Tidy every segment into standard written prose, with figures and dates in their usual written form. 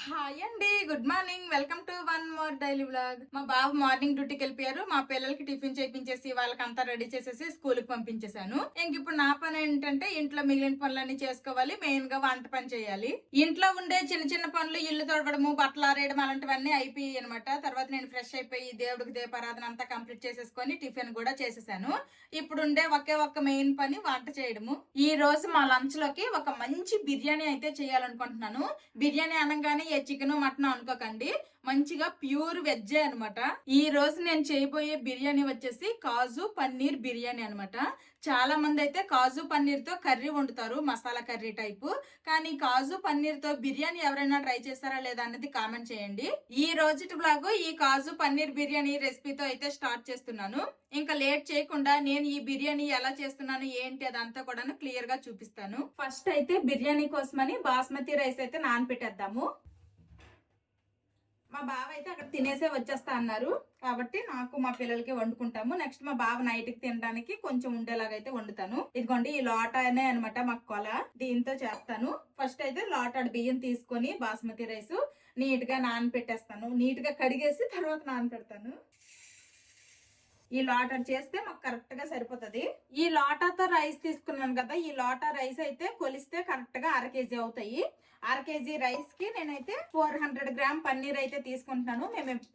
Hi అండి, good morning. Welcome to one more daily vlog. మా బాబు morning డ్యూటీకి వెళ్ళిపోయారు. మా పిల్లలకి టిఫిన్ చేయించేసి వాళ్ళకంతా రెడీ చేసేసి స్కూల్ కి పంపించేశాను. ఇంక ఇప్పుడు నా పని ఏంటంటే ఇంట్లో మిగిలిన పనులన్నీ చేసుకోవాలి. మెయిన్ గా వంట పని చేయాలి. ఇంట్లో ఉండే చిన్న చిన్న పనులు, ఇల్లు తొడవడము, బట్టలు ఆరేయడం అలాంటివన్నీ అయిపోయాయి అనమాట. తర్వాత నేను ఫ్రెష్ అయిపోయి దేవుడికి దీపారాధన అంతా కంప్లీట్ చేసేసుకొని టిఫిన్ కూడా చేసేసాను. ఇప్పుడు ఉండే ఒకే ఒక్క మెయిన్ పని వంట చేయడము. ఈ రోజు మా లంచ్ లోకి ఒక మంచి బిర్యానీ అయితే చేయాలనుకుంటున్నాను. బిర్యానీ అనగానే ఏ చికెన్ మటన్ అనుకోకండి, మంచిగా ప్యూర్ వెజ్ అనమాట. ఈ రోజు నేను చేయబోయే బిర్యానీ వచ్చేసి కాజు పన్నీర్ బిర్యానీ అనమాట. చాలా మంది అయితే కాజు పన్నీర్ తో కర్రీ వండుతారు, మసాలా కర్రీ టైపు. కానీ కాజు పన్నీర్ తో బిర్యానీ ఎవరైనా ట్రై చేస్తారా లేదా అనేది కామెంట్ చేయండి. ఈ రోజు బ్లాగ్ ఈ కాజు పన్నీర్ బిర్యానీ రెసిపీతో అయితే స్టార్ట్ చేస్తున్నాను. ఇంకా లేట్ చేయకుండా నేను ఈ బిర్యానీ ఎలా చేస్తున్నాను ఏంటి అదంతా కూడా క్లియర్ గా చూపిస్తాను. ఫస్ట్ అయితే బిర్యానీ కోసమని బాస్మతి రైస్ అయితే నానబెట్టేద్దాము. మా బావ అయితే అక్కడ తినేసే వచ్చేస్తా అన్నారు కాబట్టి నాకు మా పిల్లలకి వండుకుంటాము. నెక్స్ట్ మా బావ నైట్ కి తినడానికి కొంచెం ఉండేలాగైతే వండుతాను. ఇదిగోండి ఈ లోటానే అనమాట మాకు కొల, దీంతో చేస్తాను. ఫస్ట్ అయితే లోటాడు బియ్యం తీసుకొని బాస్మతి రైస్ నీట్ గా నానపెట్టేస్తాను. నీట్ గా కడిగేసి తర్వాత నానపెడతాను. ఈ లోటా చేస్తే మాకు కరెక్ట్ గా సరిపోతుంది. ఈ లోటాతో రైస్ తీసుకున్నాను కదా, ఈ లోటా రైస్ అయితే కొలిస్తే కరెక్ట్ గా 1/2 kg అవుతాయి. 1/2 kg రైస్ కి నేనైతే 400 గ్రామ్ పన్నీర్ అయితే తీసుకుంటున్నాను.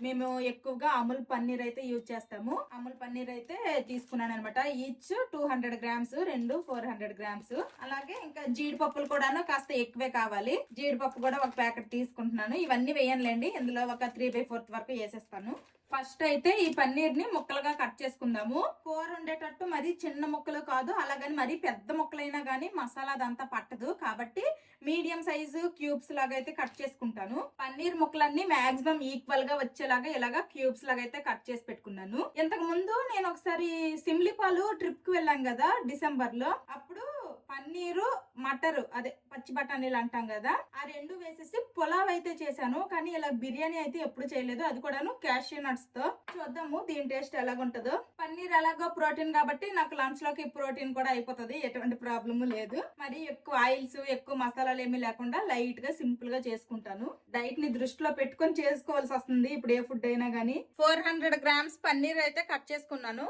మేము ఎక్కువగా అమూల్ పన్నీర్ అయితే యూజ్ చేస్తాము. అమూల్ పన్నీర్ అయితే తీసుకున్నాను అనమాట. Each 200 grams, 400 grams. అలాగే ఇంకా జీడిపప్పులు కూడాను కాస్త ఎక్కువే కావాలి. జీడిపప్పు కూడా ఒక ప్యాకెట్ తీసుకుంటున్నాను. ఇవన్నీ వేయనులేండి, ఇందులో ఒక 3/4 వరకు వేసేస్తాను. ఫస్ట్ అయితే ఈ పన్నీర్ ని ముక్కలుగా కట్ చేసుకుందాము. కూర ఉండేటట్టు మరి చిన్న ముక్కలు కాదు, అలాగని మరి పెద్ద ముక్కలైనా గానీ మసాలా అదంతా పట్టదు. కాబట్టి మీడియం సైజు క్యూబ్స్ లాగా అయితే కట్ చేసుకుంటాను. పన్నీర్ ముక్కలన్నీ మాక్సిమం ఈక్వల్ గా వచ్చేలాగా ఇలాగా క్యూబ్స్ లాగా అయితే కట్ చేసి పెట్టుకున్నాను. ఇంతకు ముందు నేను ఒకసారి సిమ్లిపాలు ట్రిప్ కి వెళ్ళాం కదా డిసెంబర్ లో, అప్పుడు పన్నీరు మటరు అదే పచ్చి బఠానీలు అంటాం కదా, ఆ రెండు వేసేసి పులావ్ అయితే చేశాను. కానీ ఇలా బిర్యానీ అయితే ఎప్పుడు చేయలేదు, అది కూడాను క్యాష్యూ నట్స్ తో. చూద్దాము దీని టేస్ట్ ఎలాగుంటుందో. పన్నీర్ ఎలాగో ప్రోటీన్ కాబట్టి నాకు లంచ్ లోకి ప్రోటీన్ కూడా అయిపోతుంది, ఎటువంటి ప్రాబ్లమ్ లేదు. మరి ఎక్కువ ఆయిల్స్ ఎక్కువ మసాలాలు ఏమీ లేకుండా లైట్ గా సింపుల్ గా చేసుకుంటాను. డైట్ ని దృష్టిలో పెట్టుకొని చేసుకోవాల్సి వస్తుంది ఇప్పుడు ఏ ఫుడ్ అయినా గానీ. 400 గ్రామ్స్ పన్నీర్ అయితే కట్ చేసుకున్నాను.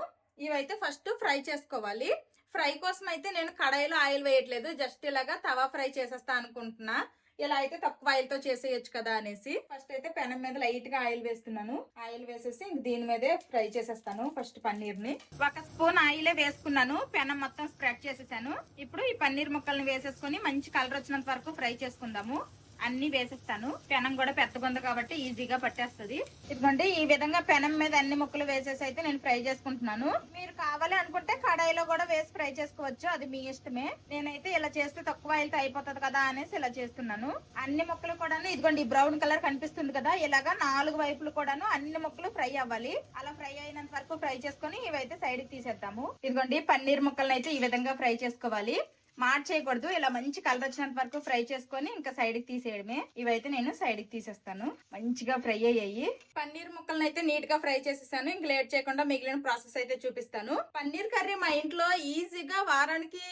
ఇవైతే ఫస్ట్ ఫ్రై చేసుకోవాలి. ఫ్రై కోసం అయితే నేను కడాయిలో ఆయిల్ వేయట్లేదు, జస్ట్ ఇలాగా తవా ఫ్రై చేసేస్తా అనుకుంటున్నా. ఇలా అయితే తక్కువ ఆయిల్ తో చేసేయచ్చు కదా అనేసి ఫస్ట్ అయితే పెనం మీద లైట్ గా ఆయిల్ వేస్తున్నాను. ఆయిల్ వేసేసి దీని మీదే ఫ్రై చేసేస్తాను. ఫస్ట్ పన్నీర్ ని 1 స్పూన్ ఆయిలే వేసుకున్నాను. పెనం మొత్తం స్ప్రెడ్ చేసేసాను. ఇప్పుడు ఈ పన్నీర్ ముక్కల్ని వేసేసుకుని మంచి కలర్ వచ్చినంత వరకు ఫ్రై చేసుకుందాము. అన్ని వేసేస్తాను. పెనం కూడా పెద్దగా ఉంది కాబట్టి ఈజీగా పట్టేస్తుంది. ఇదిగోండి ఈ విధంగా పెనం మీద అన్ని ముక్కలు వేసేసి అయితే నేను ఫ్రై చేసుకుంటున్నాను. మీరు కావాలి అనుకుంటే కడాయిలో కూడా వేసి ఫ్రై చేసుకోవచ్చు, అది మీ ఇష్టమే. నేనైతే ఇలా చేస్తే తక్కువ ఆయిల్ తో అయిపోతుంది కదా అనేసి ఇలా చేస్తున్నాను. అన్ని ముక్కలు కూడా ఇదిగోండి బ్రౌన్ కలర్ కనిపిస్తుంది కదా, ఇలాగా 4 వైపులు కూడాను అన్ని ముక్కలు ఫ్రై అవ్వాలి. అలా ఫ్రై అయినంత వరకు ఫ్రై చేసుకుని ఇవైతే సైడ్ కి తీసేద్దాము. ఇదిగోండి పన్నీర్ ముక్కలను అయితే ఈ విధంగా ఫ్రై చేసుకోవాలి, చేయకూడదు. ఇలా మంచి కలర్ వచ్చినంత వరకు ఫ్రై చేసుకొని ఇంకా సైడ్ కి తీసేయడమే. ఇవైతే నేను సైడ్ కి తీసేస్తాను. మంచిగా ఫ్రై అయ్యాయి. పన్నీర్ ముక్కలను అయితే నీట్ గా ఫ్రై చేసేసాను. ఇంక లేట్ చేయకుండా మిగిలిన ప్రాసెస్ అయితే చూపిస్తాను. పన్నీర్ కర్రీ మా ఇంట్లో ఈజీగా వారానికి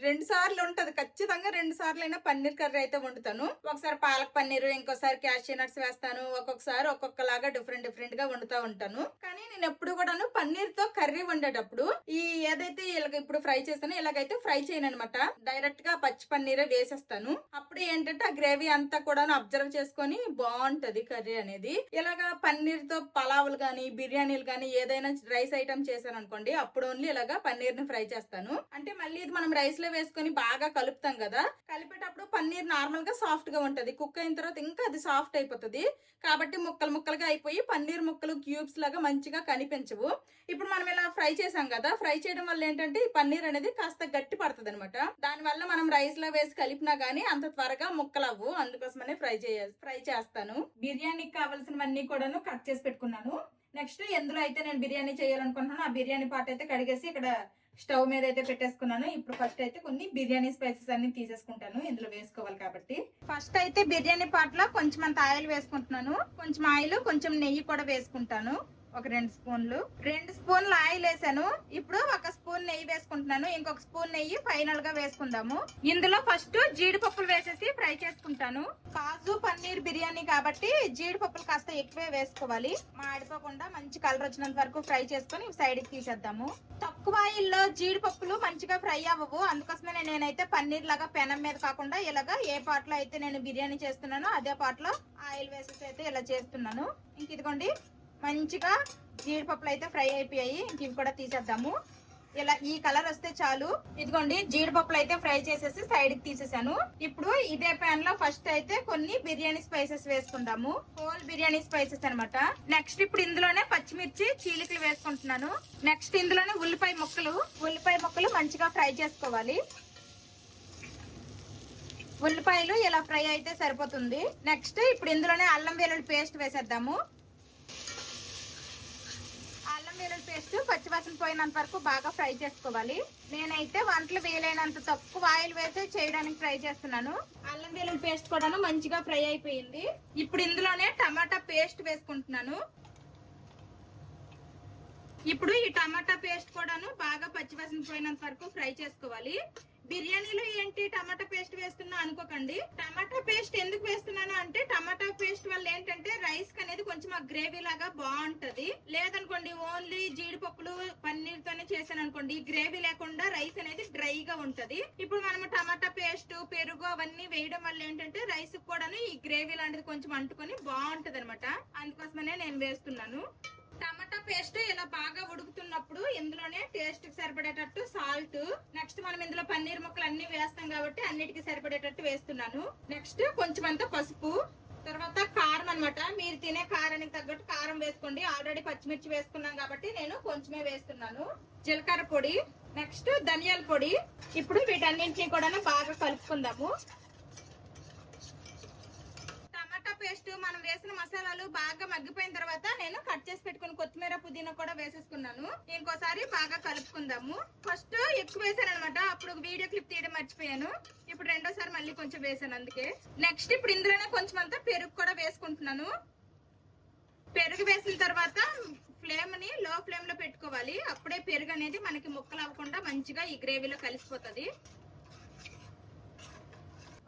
2 సార్లు ఉంటది. ఖచ్చితంగా 2 సార్లు అయినా పన్నీర్ కర్రీ అయితే వండుతాను. ఒకసారి పాలక్ పన్నీర్, ఇంకోసారి క్యాష్యూ నట్స్ వేస్తాను. ఒక్కొక్కసారి ఒక్కొక్కలాగా డిఫరెంట్ గా వండుతా ఉంటాను. కానీ నేను ఎప్పుడు కూడాను పన్నీర్ తో కర్రీ వండేటప్పుడు ఈ ఏదైతే ఇప్పుడు ఫ్రై చేస్తానో ఇలాగైతే ఫ్రై చేయను అనమాట. డైరెక్ట్ గా పచ్చి పన్నీరే వేసేస్తాను. అప్పుడు ఏంటంటే ఆ గ్రేవీ అంతా కూడా అబ్జర్వ్ చేసుకొని బాగుంటది కర్రీ అనేది. ఇలాగా పన్నీర్ తో పలావులు గానీ బిర్యానీలు గానీ ఏదైనా రైస్ ఐటమ్ చేశాను అనుకోండి, అప్పుడు ఓన్లీ ఇలాగా పన్నీర్ ని ఫ్రై చేస్తాను. అంటే మళ్ళీ ఇది మనం రైస్ లో వేసుకొని బాగా కలుపుతాం కదా, కలిపేటప్పుడు పన్నీర్ నార్మల్ గా సాఫ్ట్ గా ఉంటది. కుక్ అయిన తర్వాత ఇంకా అది సాఫ్ట్ అయిపోతుంది. కాబట్టి ముక్కలు ముక్కలుగా అయిపోయి పన్నీర్ ముక్కలు క్యూబ్స్ లాగా మంచిగా కనిపించవు. ఇప్పుడు మనం ఇలా ఫ్రై చేసాం కదా, ఫ్రై చేయడం వల్ల ఏంటంటే ఈ పన్నీర్ అనేది కాస్త గట్టి పడుతుంది అనమాట. దాని వల్ల మనం రైస్ లో వేసి కలిపినా గానీ అంత త్వరగా ముక్కలవ్వు. అందుకోసమనే ఫ్రై చేస్తాను. బిర్యానీకి కావాల్సినవన్నీ కూడాను కట్ చేసి పెట్టుకున్నాను. నెక్స్ట్ ఎందులో అయితే నేను బిర్యానీ చేయాలనుకుంటున్నాను ఆ బిర్యానీ పార్ట్ అయితే కడిగేసి ఇక్కడ స్టవ్ మీద అయితే పెట్టేసుకున్నాను. ఇప్పుడు ఫస్ట్ అయితే కొన్ని బిర్యానీ స్పైసెస్ అన్ని తీసేసుకుంటాను, ఇందులో వేసుకోవాలి కాబట్టి. ఫస్ట్ అయితే బిర్యానీ పార్ట్ లో కొంచెం అంత ఆయిల్ వేసుకుంటున్నాను. కొంచెం ఆయిల్ కొంచెం నెయ్యి కూడా వేసుకుంటాను. ఒక 2 స్పూన్లు ఆయిల్ వేసాను. ఇప్పుడు ఒక స్పూన్ నెయ్యి వేసుకుంటున్నాను. ఇంకొక స్పూన్ నెయ్యి ఫైనల్ గా వేసుకుందాము. ఇందులో ఫస్ట్ జీడిపప్పులు వేసేసి ఫ్రై చేసుకుంటాను. కాజు పన్నీర్ బిర్యానీ కాబట్టి జీడిపప్పులు కాస్త ఎక్కువే వేసుకోవాలి. మాడిపోకుండా మంచి కలర్ వచ్చినంత వరకు ఫ్రై చేసుకొని సైడ్ కి తీసేద్దాము. తక్కువ ఆయిల్లో జీడిపప్పులు మంచిగా ఫ్రై అవ్వవు. అందుకోసమే నేనైతే పన్నీర్ లాగా పెనం మీద కాకుండా ఇలాగా ఏ పాట్ లో అయితే నేను బిర్యానీ చేస్తున్నానో అదే పాట్ లో ఆయిల్ వేసేసి అయితే ఇలా చేస్తున్నాను. ఇంక ఇదిగోండి మంచిగా జీడిపప్పులు అయితే ఫ్రై అయిపోయాయి. ఇంక ఇవి కూడా తీసేద్దాము. ఇలా ఈ కలర్ వస్తే చాలు. ఇదిగోండి జీడిపప్పులు అయితే ఫ్రై చేసేసి సైడ్ కి తీసేసాను. ఇప్పుడు ఇదే పాన్ లో ఫస్ట్ అయితే కొన్ని బిర్యానీ స్పైసెస్ వేసుకుందాము. హోల్ బిర్యానీ స్పైసెస్ అన్నమాట. నెక్స్ట్ ఇప్పుడు ఇందులోనే పచ్చిమిర్చి చీలికలు వేసుకుంటున్నాను. నెక్స్ట్ ఇందులోనే ఉల్లిపాయ ముక్కలు మంచిగా ఫ్రై చేసుకోవాలి. ఉల్లిపాయలు ఇలా ఫ్రై అయితే సరిపోతుంది. నెక్స్ట్ ఇప్పుడు ఇందులోనే అల్లం వెల్లుల్లి పేస్ట్ వేసేద్దాము. అల్లం వెల్లుల్లి పేస్ట్ పచ్చివాసన పోయినంత వరకు బాగా ఫ్రై చేసుకోవాలి. నేనైతే వంటలు వేయలేనంత తక్కువ ఆయిల్ వేసి చేయడానికి ట్రై చేస్తున్నాను. అల్లం వెల్లుల్లి పేస్ట్ కూడా మంచిగా ఫ్రై అయిపోయింది. ఇప్పుడు ఇందులోనే టమాటా పేస్ట్ వేసుకుంటున్నాను. ఇప్పుడు ఈ టమాటా పేస్ట్ కూడాను బాగా పచ్చివాసన పోయినంత వరకు ఫ్రై చేసుకోవాలి. బిర్యానీలో ఏంటి టమాటా పేస్ట్ వేస్తున్నా అనుకోకండి. టమాటా పేస్ట్ ఎందుకు వేస్తున్నాను అంటే టమాటా పేస్ట్ వల్ల ఏంటంటే రైస్ అనేది కొంచెం ఆ గ్రేవీ లాగా బాగుంటది. లేదనుకోండి ఓన్లీ జీడిపప్పులు పన్నీర్ తోనే చేశాను అనుకోండి, గ్రేవీ లేకుండా రైస్ అనేది డ్రైగా ఉంటది. ఇప్పుడు మనం టమాటా పేస్ట్ పెరుగు అవన్నీ వేయడం వల్ల ఏంటంటే రైస్ కూడా ఈ గ్రేవీ లాంటిది కొంచెం అంటుకొని బాగుంటది అనమాట. అందుకోసమనే నేను వేస్తున్నాను. టమాటా పేస్ట్ ఇలా బాగా ఉడుకుతున్నప్పుడు ఇందులోనే టేస్ట్ కి సరిపడేటట్టు సాల్ట్, నెక్స్ట్ మనం ఇందులో పన్నీర్ ముక్కలు అన్ని వేస్తాం కాబట్టి అన్నిటికీ సరిపడేటట్టు వేస్తున్నాను. నెక్స్ట్ కొంచెం అంతా పసుపు, తర్వాత కారం అన్నమాట. మీరు తినే కారానికి తగ్గట్టు కారం వేసుకోండి. ఆల్రెడీ పచ్చిమిర్చి వేసుకున్నాం కాబట్టి నేను కొంచెమే వేస్తున్నాను. జీలకర్ర పొడి, నెక్స్ట్ ధనియాల పొడి. ఇప్పుడు వీటన్నింటినీ కూడా బాగా కలుపుకుందాము. పేస్ట్ మనం వేసిన మసాలాలు బాగా మగ్గిపోయిన తర్వాత నేను కట్ చేసి పెట్టుకుని కొత్తిమీర పుదీనా కూడా వేసేసుకున్నాను. ఇంకోసారి బాగా కలుపుకుందాము. ఫస్ట్ ఎక్కువ వేసాను అనమాట, అప్పుడు వీడియో క్లిప్ తీయడం మర్చిపోయాను. ఇప్పుడు రెండోసారి మళ్ళీ కొంచెం వేసాను అందుకే. నెక్స్ట్ ఇప్పుడు ఇందులోనే కొంచెం అంతా పెరుగు కూడా వేసుకుంటున్నాను. పెరుగు వేసిన తర్వాత ఫ్లేమ్ ని లో ఫ్లేమ్ లో పెట్టుకోవాలి. అప్పుడే పెరుగు అనేది మనకి ముక్కలు అవ్వకుండా మంచిగా ఈ గ్రేవీలో కలిసిపోతుంది.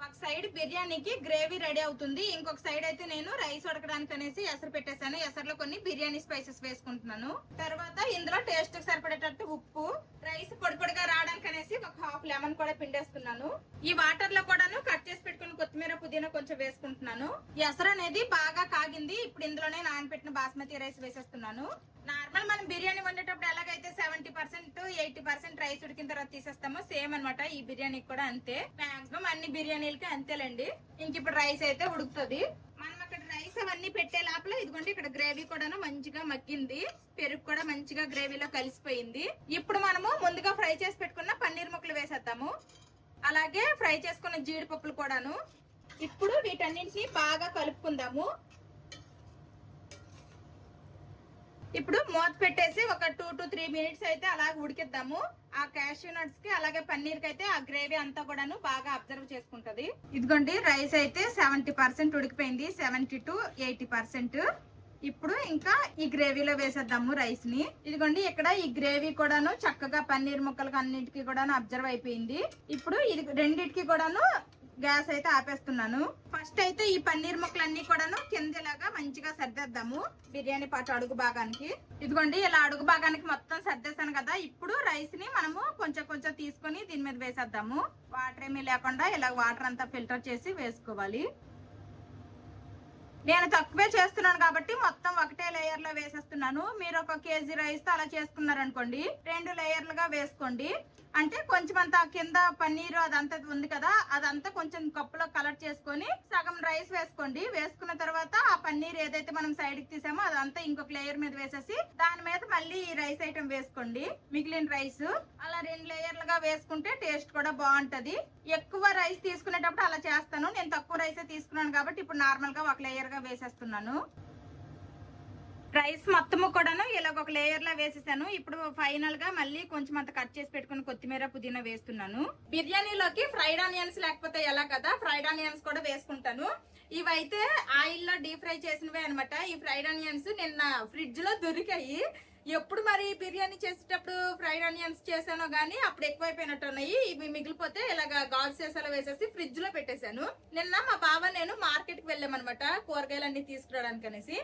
ఒక సైడ్ బిర్యానీకి గ్రేవీ రెడీ అవుతుంది. ఇంకొక సైడ్ అయితే నేను రైస్ ఉడకడానికి అనేసి ఎసరు పెట్టేశాను. ఎసరులో కొన్ని బిర్యానీ స్పైసెస్ వేసుకుంటున్నాను. తర్వాత ఇందులో టేస్ట్ కి సరిపడేటట్టు ఉప్పు, రైస్ పొడి పొడిగా రావడానికి అనేసి ఒక హాఫ్ లెమన్ కూడా పిండేస్తున్నాను. ఈ వాటర్ లో కూడాను కట్ చేసి పెట్టుకుని కొత్తిమీర పుదీనా కొంచెం వేసుకుంటున్నాను. ఎసరు అనేది బాగా కాగింది. ఇప్పుడు ఇందులోనే నానబెట్టిన బాస్మతి రైస్ వేసేస్తున్నాను. నార్మల్ మనం బిర్యానీ వండేటప్పుడు ఎలాగైతే 70% 80% రైస్ ఉడికిన తర్వాత తీసేస్తామో సేమ్ అనమాట ఈ బిర్యానీకి కూడా అంతే. మాక్సిమం అన్ని బిర్యానీలకి అంతేలేండి. ఇంక ఇప్పుడు రైస్ అయితే ఉడుకుతుంది. మనం అక్కడ రైస్ అవన్నీ పెట్టే లోపల ఇదిగోండి ఇక్కడ గ్రేవీ కూడాను మంచిగా మగ్గింది. పెరుగు కూడా మంచిగా గ్రేవీలో కలిసిపోయింది. ఇప్పుడు మనము ముందుగా ఫ్రై చేసి పెట్టుకున్న పన్నీర్ ముక్కలు వేసేద్దాము. అలాగే ఫ్రై చేసుకున్న జీడిపప్పులు కూడాను. ఇప్పుడు వీటన్నింటినీ బాగా కలుపుకుందాము. ఇప్పుడు మూత పెట్టేసి ఒక 2 to 3 మినిట్స్ అయితే అలాగే ఉడికిద్దాము. ఆ క్యాష్యూ నట్స్ కి అలాగే పన్నీర్ కి అయితే ఆ గ్రేవీ అంతా కూడాను బాగా అబ్జర్వ్ చేసుకుంటది. ఇదిగోండి రైస్ అయితే 70% ఉడికిపోయింది, 70 to 80%. ఇప్పుడు ఇంకా ఈ గ్రేవీలో వేసేద్దాము రైస్ ని. ఇదిగోండి ఇక్కడ ఈ గ్రేవీ కూడాను చక్కగా పన్నీర్ ముక్కలకు అన్నిటికీ కూడాను అబ్జర్వ్ అయిపోయింది. ఇప్పుడు ఇది రెండిటికి కూడాను గ్యాస్ అయితే ఆపేస్తున్నాను. ఫస్ట్ అయితే ఈ పన్నీర్ ముక్కలన్నీ కూడాను కిందలాగా మంచిగా సర్దేద్దాము బిర్యానీ పాటు అడుగు భాగానికి. ఇదిగోండి ఇలా అడుగు భాగానికి మొత్తం సర్దేశాను కదా. ఇప్పుడు రైస్ ని మనము కొంచెం కొంచెం తీసుకొని దీని మీద వేసేద్దాము. వాటర్ ఏమీ లేకుండా ఇలా వాటర్ అంతా ఫిల్టర్ చేసి వేసుకోవాలి. నేను తక్కువే చేస్తున్నాను కాబట్టి మొత్తం ఒకటే లేయర్ లో వేసేస్తున్నాను. మీరు 1 kg రైస్ తో అలా చేసుకున్నారనుకోండి 2 లేయర్లుగా వేసుకోండి. అంటే కొంచెం అంతా కింద పన్నీరు అదంతా ఉంది కదా, అదంతా కొంచెం కప్పులో కలెక్ట్ చేసుకొని సగం రైస్ వేసుకోండి. వేసుకున్న తర్వాత ఆ పన్నీర్ ఏదైతే మనం సైడ్ కి తీసామో అదంతా ఇంకొక లేయర్ మీద వేసేసి దాని మీద మళ్ళీ ఈ రైస్ ఐటమ్ వేసుకోండి. మిగిలిన రైస్ అలా 2 లేయర్లుగా వేసుకుంటే టేస్ట్ కూడా బాగుంటది. ఎక్కువ రైస్ తీసుకునేటప్పుడు అలా చేస్తాను. నేను తక్కువ రైసే తీసుకున్నాను కాబట్టి ఇప్పుడు నార్మల్ గా 1 లేయర్ గా వేసేస్తున్నాను. రైస్ మొత్తము కూడాను ఇలాగ ఒక లేయర్ లా వేసేసాను. ఇప్పుడు ఫైనల్ గా మళ్ళీ కొంచెం అంత కట్ చేసి పెట్టుకుని కొత్తిమీర పుదీనా వేస్తున్నాను. బిర్యానీలోకి ఫ్రైడ్ ఆనియన్స్ లేకపోతే ఎలా కదా, ఫ్రైడ్ ఆనియన్స్ కూడా వేసుకుంటాను. ఇవైతే ఆయిల్ లో డీప్ ఫ్రై చేసినవే అనమాట. ఈ ఫ్రైడ్ ఆనియన్స్ నిన్న ఫ్రిడ్జ్ లో దొరికాయి. ఎప్పుడు మరి బిర్యానీ చేసేటప్పుడు ఫ్రైడ్ ఆనియన్స్ చేశానో గానీ అప్పుడు ఎక్కువైపోయినట్టు ఉన్నాయి. ఇవి మిగిలిపోతే ఇలాగ గాజు సీసాలో వేసేసి ఫ్రిడ్జ్ లో పెట్టేశాను. నిన్న మా బావ నేను మార్కెట్ కి వెళ్ళామన్నమాట కూరగాయలన్నీ తీసుకురావడానికి అనేసి.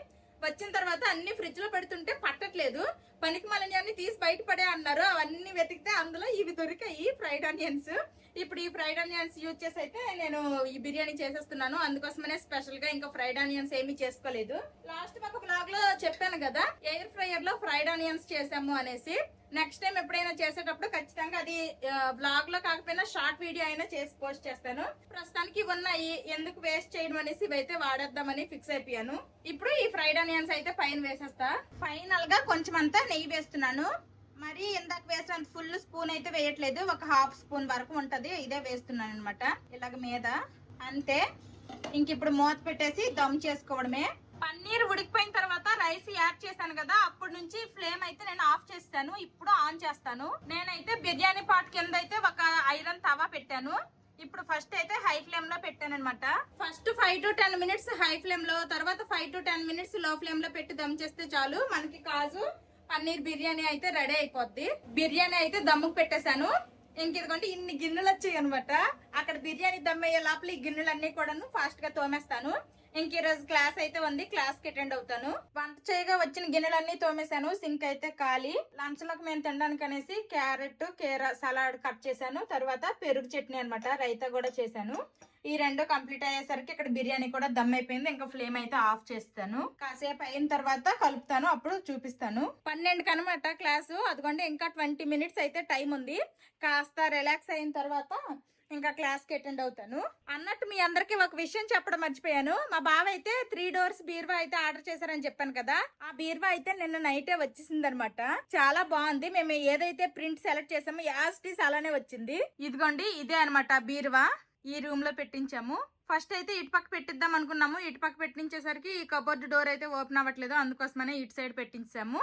వచ్చిన తర్వాత అన్ని ఫ్రిడ్జ్ లో పెడుతుంటే పట్టట్లేదు. పనికి మళ్ళీ తీసి బయట పడే అన్నారు. అవన్నీ వెతికితే అందులో ఇవి దొరికాయి ఫ్రైడ్ ఆనియన్స్. ఇప్పుడు ఈ ఫ్రైడ్ ఆనియన్స్ యూజ్ చేసి అయితే నేను ఈ బిర్యానీ చేసేస్తున్నాను. అందుకోసమనే స్పెషల్ గా ఇంకా ఫ్రైడ్ ఆనియన్స్ ఏమీ చేసుకోలేదు. లాస్ట్ ఒక బ్లాగ్ లో చెప్పాను కదా ఎయిర్ ఫ్రైయర్ లో ఫ్రైడ్ ఆనియన్స్ చేసాము అనేసి. నెక్స్ట్ టైం ఎప్పుడైనా చేసేటప్పుడు ఖచ్చితంగా అది బ్లాగ్ లో కాకపోయినా షార్ట్ వీడియో అయినా చేసి పోస్ట్ చేస్తాను. ప్రస్తుతానికి ఉన్నాయి, ఎందుకు వేస్ట్ చేయడం అనేసి ఇవైతే వాడేద్దామని ఫిక్స్ అయిపోయాను. ఇప్పుడు ఈ ఫ్రైడ్ ఆనియన్స్ అయితే పైన వేసేస్తా. ఫైనల్ గా కొంచెం అంతా నెయ్యి వేస్తున్నాను. మరి ఇందాక వేసినంత ఫుల్ స్పూన్ అయితే వేయట్లేదు, ఒక హాఫ్ స్పూన్ వరకు ఉంటది, ఇదే వేస్తున్నాను అనమాట ఇలాగ మీద. అంతే, ఇంక ఇప్పుడు మూత పెట్టేసి దమ్ చేసుకోవడమే. పన్నీర్ ఉడికిపోయిన తర్వాత రైస్ యాడ్ చేశాను కదా, అప్పటి నుంచి ఫ్లేమ్ అయితే నేను ఆఫ్ చేస్తాను. ఇప్పుడు ఆన్ చేస్తాను. నేనైతే బిర్యానీ పాట్ కింద అయితే ఒక ఐరన్ తవా పెట్టాను. ఇప్పుడు ఫస్ట్ అయితే హై ఫ్లేమ్ లో పెట్టాను అనమాట. First 5 to 10 minutes high flame లో, తర్వాత 5 to 10 మినిట్స్ లో ఫ్లేమ్ లో పెట్టి దమ్ చేస్తే చాలు, మనకి కాజు పన్నీర్ బిర్యానీ అయితే రెడీ అయిపోద్ది. బిర్యానీ అయితే దమ్ముకు పెట్టేశాను. ఇంకెందుకంటే ఇన్ని గిన్నెలు వచ్చాయి అనమాట. అక్కడ బిర్యానీ దమ్ అయ్యే లోపల ఈ గిన్నెలన్నీ కూడాను ఫాస్ట్ గా తోమేస్తాను. ఇంక ఈ రోజు క్లాస్ అయితే ఉంది, క్లాస్ కి అటెండ్ అవుతాను. వంట చేయగా వచ్చిన గిన్నెలన్నీ తోమేశాను. సింక్ అయితే ఖాళీ. లంచ్ లోకి మేము తినడానికి అనేసి క్యారెట్ సలాడ్ కట్ చేశాను. తర్వాత పెరుగు చట్నీ అనమాట, రైతా కూడా చేశాను. ఈ రెండు కంప్లీట్ అయ్యేసరికి ఇక్కడ బిర్యానీ కూడా దమ్ అయిపోయింది. ఇంకా ఫ్లేమ్ అయితే ఆఫ్ చేస్తాను. కాసేపు అయిన తర్వాత కలుపుతాను, అప్పుడు చూపిస్తాను. 12 కనమాట క్లాసు. అదిగోండి ఇంకా 20 మినిట్స్ అయితే టైం ఉంది. కాస్త రిలాక్స్ అయిన తర్వాత ఇంకా క్లాస్ కి అటెండ్ అవుతాను. అన్నట్టు మీ అందరికి ఒక విషయం చెప్పడం మర్చిపోయాను. మా బావ అయితే 3 doors బీర్వా అయితే ఆర్డర్ చేశారని చెప్పాను కదా, ఆ బీర్వా అయితే నిన్న నైటే వచ్చేసింది అనమాట. చాలా బాగుంది. మేము ఏదైతే ప్రింట్ సెలెక్ట్ చేసామో యాస్టీస్ అలానే వచ్చింది. ఇదిగోండి ఇదే అనమాట బీర్వా. ఈ రూమ్ లో పెట్టించాము. ఫస్ట్ అయితే ఇటు పక్క పెట్టిద్దాం అనుకున్నాము. ఇటు పక్క పెట్టించేసరికి ఈ కబోర్డ్ డోర్ అయితే ఓపెన్ అవ్వట్లేదు, అందుకోసమనే ఇటు సైడ్ పెట్టించాము.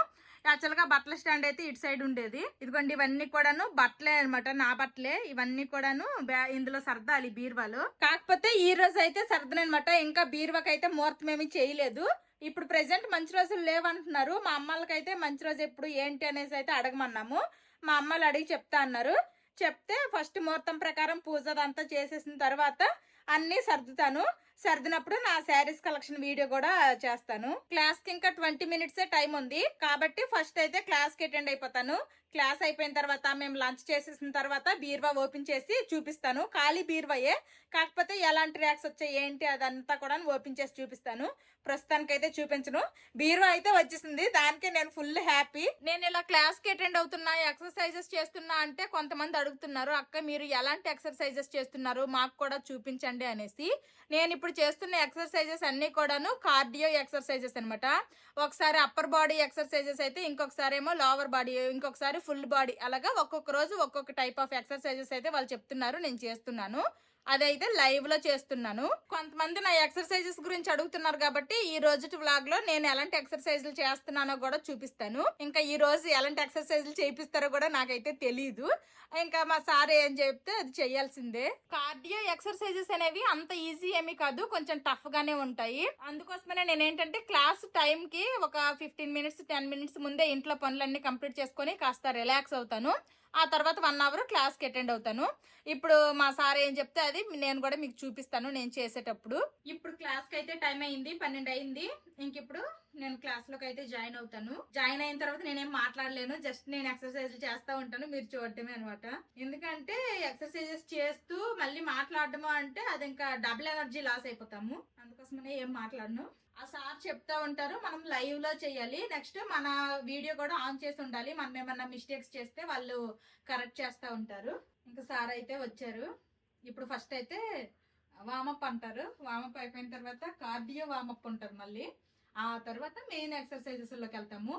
యాక్చువల్ గా బట్టల స్టాండ్ అయితే ఇటు సైడ్ ఉండేది. ఇదిగోండి ఇవన్నీ కూడాను బట్టలే అనమాట, నా బట్టలే ఇవన్నీ కూడాను. ఇందులో సర్దాలి బీరువాలో. కాకపోతే ఈ రోజు అయితే సర్దనమాట. ఇంకా బీరువాకి అయితే ముహూర్తం ఏమీ చేయలేదు. ఇప్పుడు ప్రెసెంట్ మంచి రోజులు లేవంటున్నారు. మా అమ్మలకైతే మంచి రోజు ఎప్పుడు ఏంటి అనేసి అయితే అడగమన్నాము. మా అమ్మలు అడిగి చెప్తా అన్నారు. చెప్తే ఫస్ట్ ముహూర్తం ప్రకారం పూజ అంతా చేసేసిన తర్వాత అన్ని సర్దుతాను. సర్దినప్పుడు నా శారీస్ కలెక్షన్ వీడియో కూడా చేస్తాను. క్లాస్ కి ఇంకా 20 మినిట్సే టైం ఉంది కాబట్టి ఫస్ట్ అయితే క్లాస్ కి అటెండ్ అయిపోతాను. క్లాస్ అయిపోయిన తర్వాత మేము లంచ్ చేసేసిన తర్వాత బీర్వా ఓపెన్ చేసి చూపిస్తాను. ఖాళీ బీర్వాయే, కాకపోతే ఎలాంటి ర్యాక్స్ వచ్చాయి ఏంటి అదంతా కూడా ఓపెన్ చేసి చూపిస్తాను. ప్రస్తుతానికైతే చూపించను. బీర్వా అయితే వచ్చేసింది, దానికే నేను ఫుల్ హ్యాపీ. నేను ఇలా క్లాస్ కి అటెండ్ అవుతున్నా, ఎక్సర్సైజెస్ చేస్తున్నా అంటే కొంతమంది అడుగుతున్నారు, అక్క మీరు ఎలాంటి ఎక్సర్సైజెస్ చేస్తున్నారు మాకు కూడా చూపించండి అనేసి. నేను ఇప్పుడు చేస్తున్న ఎక్సర్సైజెస్ అన్ని కూడాను కార్డియో ఎక్సర్సైజెస్ అనమాట. ఒకసారి అప్పర్ బాడీ ఎక్సర్సైజెస్ అయితే, ఇంకొకసారి ఏమో లోవర్ బాడీ, ఇంకొకసారి ఫుల్ బాడీ, అలాగా ఒక్కొక్క రోజు ఒక్కొక్క టైప్ ఆఫ్ ఎక్సర్సైజెస్ అయితే వాళ్ళు చెప్తున్నారు, నేను చేస్తున్నాను. అదైతే లైవ్ లో చేస్తున్నాను. కొంతమంది నా ఎక్సర్సైజెస్ గురించి అడుగుతున్నారు కాబట్టి ఈ రోజు వ్లాగ్ లో నేను ఎలాంటి ఎక్సర్సైజులు చేస్తున్నానో కూడా చూపిస్తాను. ఇంకా ఈ రోజు ఎలాంటి ఎక్సర్సైజులు చేపిస్తారో కూడా నాకైతే తెలీదు. ఇంకా మా సార్ ఏం చెప్తే అది చెయ్యాల్సిందే. కార్డియో ఎక్సర్సైజెస్ అనేవి అంత ఈజీ ఏమీ కాదు, కొంచెం టఫ్ గానే ఉంటాయి. అందుకోసమనే నేను ఏంటంటే క్లాస్ టైం కి ఒక 15 మినిట్స్ 10 మినిట్స్ ముందే ఇంట్లో పనులన్నీ కంప్లీట్ చేసుకొని కాస్త రిలాక్స్ అవుతాను. ఆ తర్వాత 1 అవర్ క్లాస్ కి అటెండ్ అవుతాను. ఇప్పుడు మా సార్ ఏం చెప్తే అది నేను కూడా మీకు చూపిస్తాను నేను చేసేటప్పుడు. ఇప్పుడు క్లాస్ కి అయితే టైం అయింది, 12 అయింది. ఇంక ఇప్పుడు నేను క్లాస్ లోకి అయితే జాయిన్ అవుతాను. జాయిన్ అయిన తర్వాత నేనేం మాట్లాడలేను, జస్ట్ నేను ఎక్సర్సైజ్ చేస్తా ఉంటాను, మీరు చూడటమే అనమాట. ఎందుకంటే ఎక్సర్సైజెస్ చేస్తూ మళ్ళీ మాట్లాడడము అంటే అది ఇంకా డబుల్ ఎనర్జీ లాస్ అయిపోతాము. అందుకోసమనే ఏం మాట్లాడను. ఆ సార్ చెప్తా ఉంటారు, మనం లైవ్ లో చేయాలి. నెక్స్ట్ మన వీడియో కూడా ఆన్ చేసి ఉండాలి, మనం ఏమన్నా మిస్టేక్స్ చేస్తే వాళ్ళు కరెక్ట్ చేస్తూ ఉంటారు. ఇంకా సార్ అయితే వచ్చారు. ఇప్పుడు ఫస్ట్ అయితే వామప్ అంటారు, వామప్ అయిపోయిన తర్వాత కార్డియో వామప్ ఉంటారు. మళ్ళీ ఆ తర్వాత మెయిన్ ఎక్సర్సైజెస్ లోకి వెళ్తాము.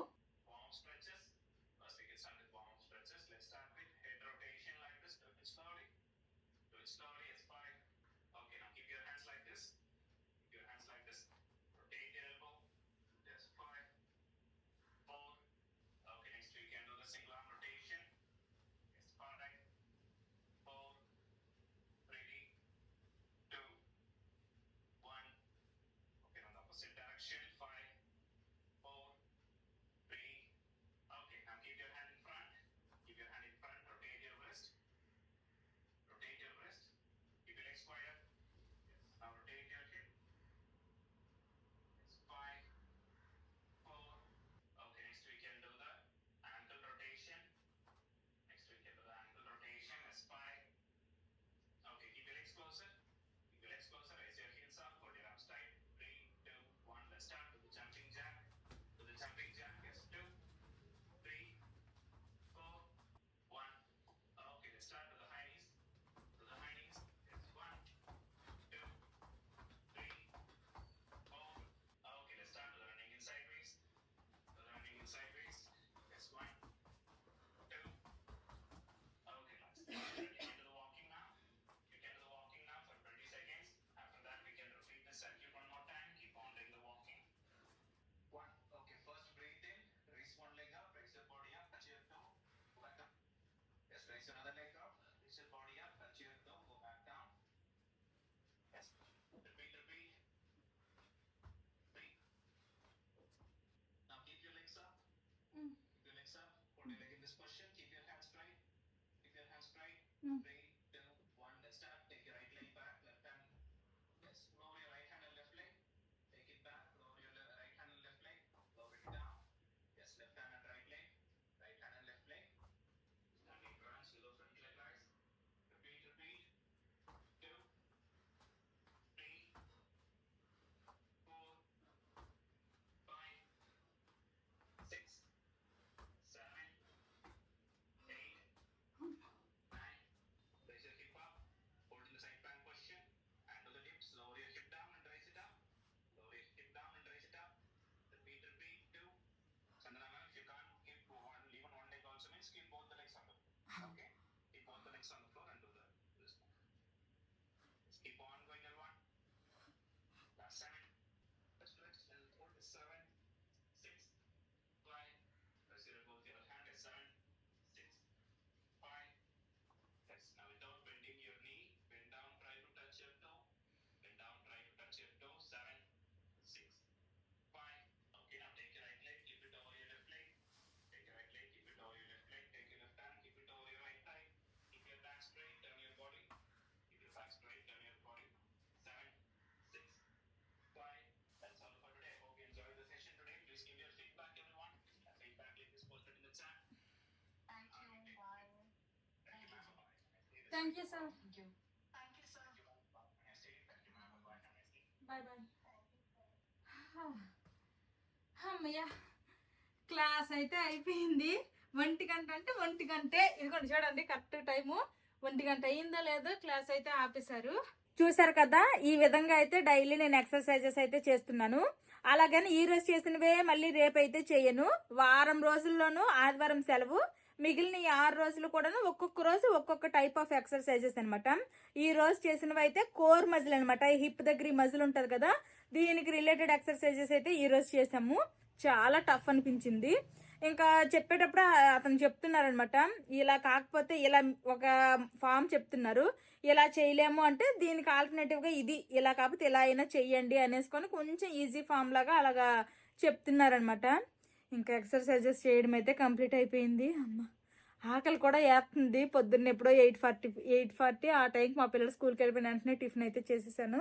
raise your other leg up. Raise your body up. Touch your toe. Go back down. Yes. Repeat. Breathe. Now keep your legs up. Keep your legs up. Hold your leg in this position. Keep your hands straight. Keep your hands straight. 3, 2, 1. Let's start. Take your right leg back. Left hand. Yes. Lower your right hand and left leg. Take it back. Lower your right hand and left leg. Lower it down. Yes. Left hand and right leg. Right hand and left leg. Standing crunch. Below front leg rise. Repeat. 2, 3, 4, 5, 6, 7, 8, 9. Raise your hip up. Hold in the side plank position. Handle the hips. Lower your hip down and raise it up. Lower your hip down and raise it up. Repeat. 2. Chandana, if you can't keep even one leg also means keep both the legs on the floor. Okay? Keep both the legs on the floor and do this. Just keep on going, everyone. Last 7. Let's stretch and hold this 7, 6, 5. Press your both your hand is 7, 6, 5. Yes. Now without bending your knee, bend down, try to touch your toe. Bend down, try to touch your toe. 7, 6, 5. Okay, now take your right leg, keep it over your left leg. Take your right leg, keep it over your left leg. Take your left hand, keep it over your right thigh. Keep your back straight, turn your body. Keep your back straight, turn your body. 7, 6, 5. That's all for today. Hope you enjoyed the session today. Please give your feedback, everyone. Feedback link is posted in the chat. Thank you. Bye. Thank you, ma'am. Bye. Thank you sir. Thank you, sir. Thank you, ma'am. Nice day. Thank you, ma'am. Bye. Have a nice day. Bye bye. అమ్మయ్య, class అయితే అయిపోయింది. 1 గంట అంటే 1 గంటే. ఇదిగోండి చూడండి, correct time 1 గంట అయిందో లేదో క్లాస్ అయితే ఆపేశారు. చూసారు కదా, ఈ విధంగా అయితే డైలీ నేను ఎక్సర్సైజెస్ అయితే చేస్తున్నాను. అలాగని ఈ రోజు చేసినవే మళ్ళీ రేపు అయితే చేయను. వారం రోజుల్లోనూ ఆదివారం సెలవు, మిగిలిన ఈ 6 రోజులు కూడా ఒక్కొక్క రోజు ఒక్కొక్క టైప్ ఆఫ్ ఎక్సర్సైజెస్ అనమాట. ఈ రోజు చేసినవి అయితే కోర్ మజిల్ అనమాట. హిప్ దగ్గర ఈ మజిల్ ఉంటది కదా, దీనికి రిలేటెడ్ ఎక్సర్సైజెస్ అయితే ఈ రోజు చేసాము. చాలా టఫ్ అనిపించింది. ఇంకా చెప్పేటప్పుడు అతను చెప్తున్నారనమాట, ఇలా కాకపోతే ఇలా ఒక ఫామ్ చెప్తున్నారు, ఇలా చేయలేము అంటే దీనికి ఆల్టర్నేటివ్గా ఇది, ఇలా కాకపోతే ఇలా అయినా చెయ్యండి అనేసుకొని కొంచెం ఈజీ ఫామ్ లాగా అలాగా చెప్తున్నారనమాట. ఇంకా ఎక్సర్సైజెస్ చేయడం అయితే కంప్లీట్ అయిపోయింది. అమ్మ, ఆకలి కూడా వేస్తుంది. పొద్దున్న ఎప్పుడో 8:40 ఆ టైంకి మా పిల్లలు స్కూల్కి వెళ్ళిపోయిన వెంటనే టిఫిన్ అయితే చేసేసాను.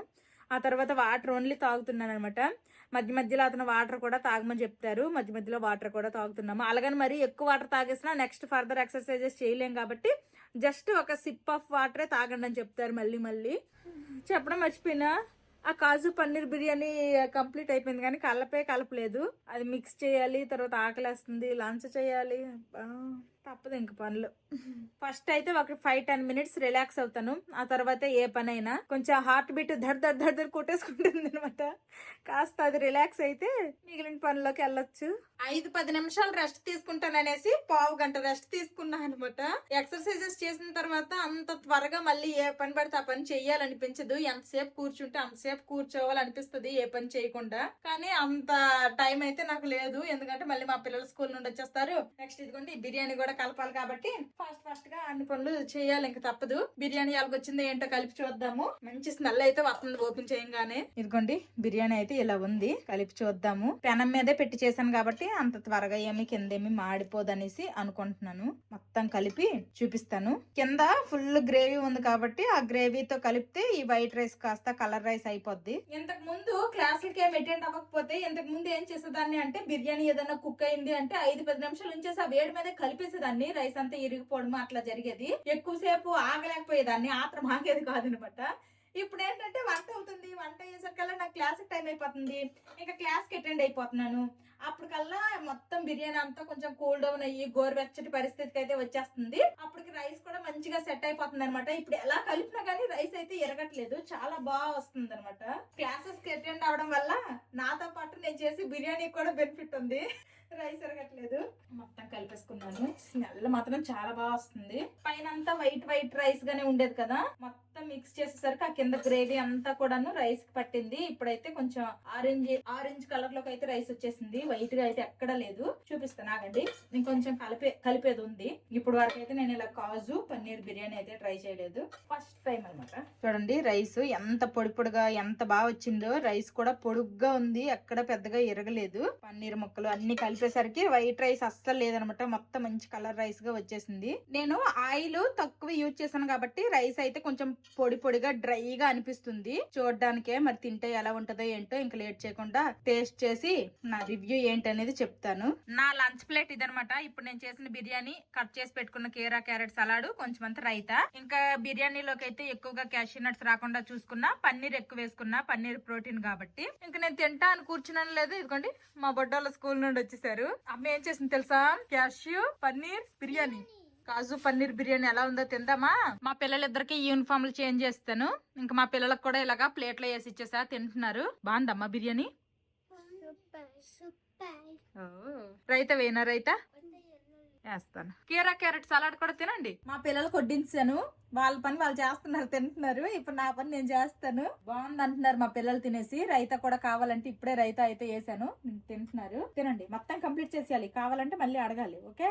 ఆ తర్వాత వాటర్ ఓన్లీ తాగుతున్నాను అనమాట. మధ్యలో అతను వాటర్ కూడా తాగమని చెప్తారు, మధ్యలో వాటర్ కూడా తాగుతున్నాము. అలాగని మరి ఎక్కువ వాటర్ తాగేసినా నెక్స్ట్ ఫర్దర్ ఎక్సర్సైజెస్ చేయలేం కాబట్టి జస్ట్ ఒక సిప్ ఆఫ్ వాటరే తాగండి అని చెప్తారు. మళ్ళీ చెప్పడం మర్చిపోయినా, ఆ కాజు పన్నీర్ బిర్యానీ కంప్లీట్ అయిపోయింది కానీ కలపలేదు. అది మిక్స్ చేయాలి, తర్వాత ఆకలేస్తుంది, లంచ్ చేయాలి. తప్పదు ఇంక పనులు. ఫస్ట్ అయితే ఒక 5-10 మినిట్స్ రిలాక్స్ అవుతాను. ఆ తర్వాత ఏ పని అయినా కొంచెం హార్ట్ బీట్ ధర్ కొట్టేసుకుంటుంది అనమాట. కాస్త అది రిలాక్స్ అయితే మిగిలిన పనుల్లోకి వెళ్ళొచ్చు. 5-10 నిమిషాలు రెస్ట్ తీసుకుంటాననేసి 1/2 గంట రెస్ట్ తీసుకున్నా అనమాట. ఎక్సర్సైజెస్ చేసిన తర్వాత అంత త్వరగా మళ్ళీ ఏ పని పడితే ఆ పని చెయ్యాలనిపించదు. ఎంతసేపు కూర్చుంటే అంతసేపు కూర్చోవాలనిపిస్తుంది ఏ పని చేయకుండా. కానీ అంత టైం అయితే నాకు లేదు, ఎందుకంటే మళ్ళీ మా పిల్లలు స్కూల్ నుండి వచ్చేస్తారు. నెక్స్ట్ ఇదిగోండి బిర్యానీ కూడా కలపాలి కాబట్టి ఫాస్ట్ గా అన్ని పనులు చేయాలి, ఇంకా తప్పదు. బిర్యానీ ఎలాగొచ్చిందో ఏంటో కలిపి చూద్దాము. మంచి స్మెల్ అయితే వస్తుంది ఓపెన్ చేయంగానే. ఇదిగోండి బిర్యానీ అయితే ఇలా ఉంది, కలిపి చూద్దాము. పెనం మీదే పెట్టి చేశాను కాబట్టి అంత త్వరగా ఏమి కిందేమి మాడిపోదనేసి అనుకుంటున్నాను. మొత్తం కలిపి చూపిస్తాను. కింద ఫుల్ గ్రేవీ ఉంది కాబట్టి ఆ గ్రేవీతో కలిపితే ఈ వైట్ రైస్ కాస్త కలర్ రైస్ అయిపోద్ది. ఇంతకు ముందు క్లాసులకి ఏమి అటెండ్ అవ్వకపోతే ఇంతకు ముందు ఏం చేసేదాన్ని అంటే, బిర్యానీ ఏదైనా కుక్ అయింది అంటే 5-10 నిమిషాలు ఉంచేసి ఆ వేడి మీద కలిపేసేదాన్ని. రైస్ అంతా ఇరిగిపోవడం అట్లా జరిగేది. ఎక్కువసేపు ఆగలేకపోయేదాన్ని, ఆత్రం ఆగేది కాదనమాట. ఇప్పుడు ఏంటంటే వంట అవుతుంది, వంట అయ్యేసరికల్లా నాకు క్లాస్ టైం అయిపోతుంది. ఇంకా క్లాస్ కి అటెండ్ అయిపోతున్నాను. అప్పటికల్లా మొత్తం బిర్యానీ అంతా కొంచెం కూల్ డౌన్ అయ్యి గోరువెచ్చటి పరిస్థితికి అయితే వచ్చేస్తుంది. అప్పటికి రైస్ కూడా మంచిగా సెట్ అయిపోతుంది అనమాట. ఇప్పుడు ఎలా కలిపినా కానీ రైస్ అయితే ఎరగట్లేదు, చాలా బాగా వస్తుంది అనమాట. క్లాసెస్ కి అటెండ్ అవడం వల్ల నాతో పాటు నేను చేసి బిర్యానీ కూడా బెనిఫిట్ ఉంది. రైస్ ఎరగట్లేదు. మొత్తం కలిపేసుకున్నాను. స్మెల్ మాత్రం చాలా బాగా వస్తుంది. పైన అంతా వైట్ వైట్ రైస్ గానే ఉండేది కదా, మొత్తం మిక్స్ చేసేసరికి ఆ కింద గ్రేవీ అంతా కూడాను రైస్ కి పట్టింది. ఇప్పుడైతే కొంచెం ఆరెంజ్ కలర్ లోకి అయితే రైస్ వచ్చేసింది. వైట్ గా అయితే ఎక్కడా లేదు. చూపిస్తాను ఆగండి. ఇంకొంచెం కలిపేది ఉంది. ఇప్పుడు వరకు అయితే నేను ఇలా కాజు పన్నీర్ బిర్యానీ అయితే ట్రై చేయలేదు, ఫస్ట్ టైం అన్నమాట. చూడండి రైస్ ఎంత పొడి పొడిగా ఎంత బాగా వచ్చిందో. రైస్ కూడా పొడుగ్గా ఉంది, ఎక్కడ పెద్దగా ఎరగలేదు. పన్నీర్ ముక్కలు అన్ని కలిపేసరికి వైట్ రైస్ అస్సలు లేదనమాట, మొత్తం మంచి కలర్ రైస్ గా వచ్చేసింది. నేను ఆయిల్ తక్కువ యూజ్ చేశాను కాబట్టి రైస్ అయితే కొంచెం పొడి పొడిగా డ్రైగా అనిపిస్తుంది చూడడానికే. మరి తింటే ఎలా ఉంటుందో ఏంటో, ఇంకా లేట్ చేయకుండా టేస్ట్ చేసి నా రివ్యూ ఏంటనేది చెప్తాను. నా లంచ్ ప్లేట్ ఇదనమాట. ఇప్పుడు నేను చేసిన బిర్యానీ, కట్ చేసి పెట్టుకున్న కీరా క్యారెట్ సలాడ్, కొంచెం అంత రైతా. ఇంకా బిర్యానీలోకి అయితే ఎక్కువగా క్యాషూ నట్స్ రాకుండా చూసుకున్నా, పన్నీర్ ఎక్కువ వేసుకున్నా, పన్నీర్ ప్రోటీన్ కాబట్టి. ఇంకా నేను తింటా అని కూర్చున్నాను లేదు. ఇదిగోండి మా బొడ్డోళ్ళ స్కూల్ నుండి వచ్చేసారు. అమ్మ ఏం చేసింది తెలుసా, క్యాష్యూ పన్నీర్ బిర్యానీ, కాజు పన్నీర్ బిర్యానీ ఎలా ఉందో తిందామా. మా పిల్లలిద్దరికి యూనిఫామ్లు చేంజ్ చేస్తాను. ఇంకా మా పిల్లలకు కూడా ఇలాగా ప్లేట్లో వేసి ఇచ్చేసా, తింటున్నారు. బాగుందమ్మా బిర్యానీ. రైతా వేయనా, రైతా వేస్తాను. కీరా క్యారెట్ సలాడ్ కూడా తినండి. మా పిల్లలకు వడ్డించాను, వాళ్ళ పని వాళ్ళు చేస్తున్నారు, తింటున్నారు. ఇప్పుడు నా పని నేను చేస్తాను. బాగుంది అంటున్నారు మా పిల్లలు తినేసి. రైతా కూడా కావాలంటే ఇప్పుడే రైతా అయితే వేసాను, తింటున్నారు. తినండి, మొత్తం కంప్లీట్ చేసేయాలి. కావాలంటే మళ్ళీ అడగాలి, ఓకే.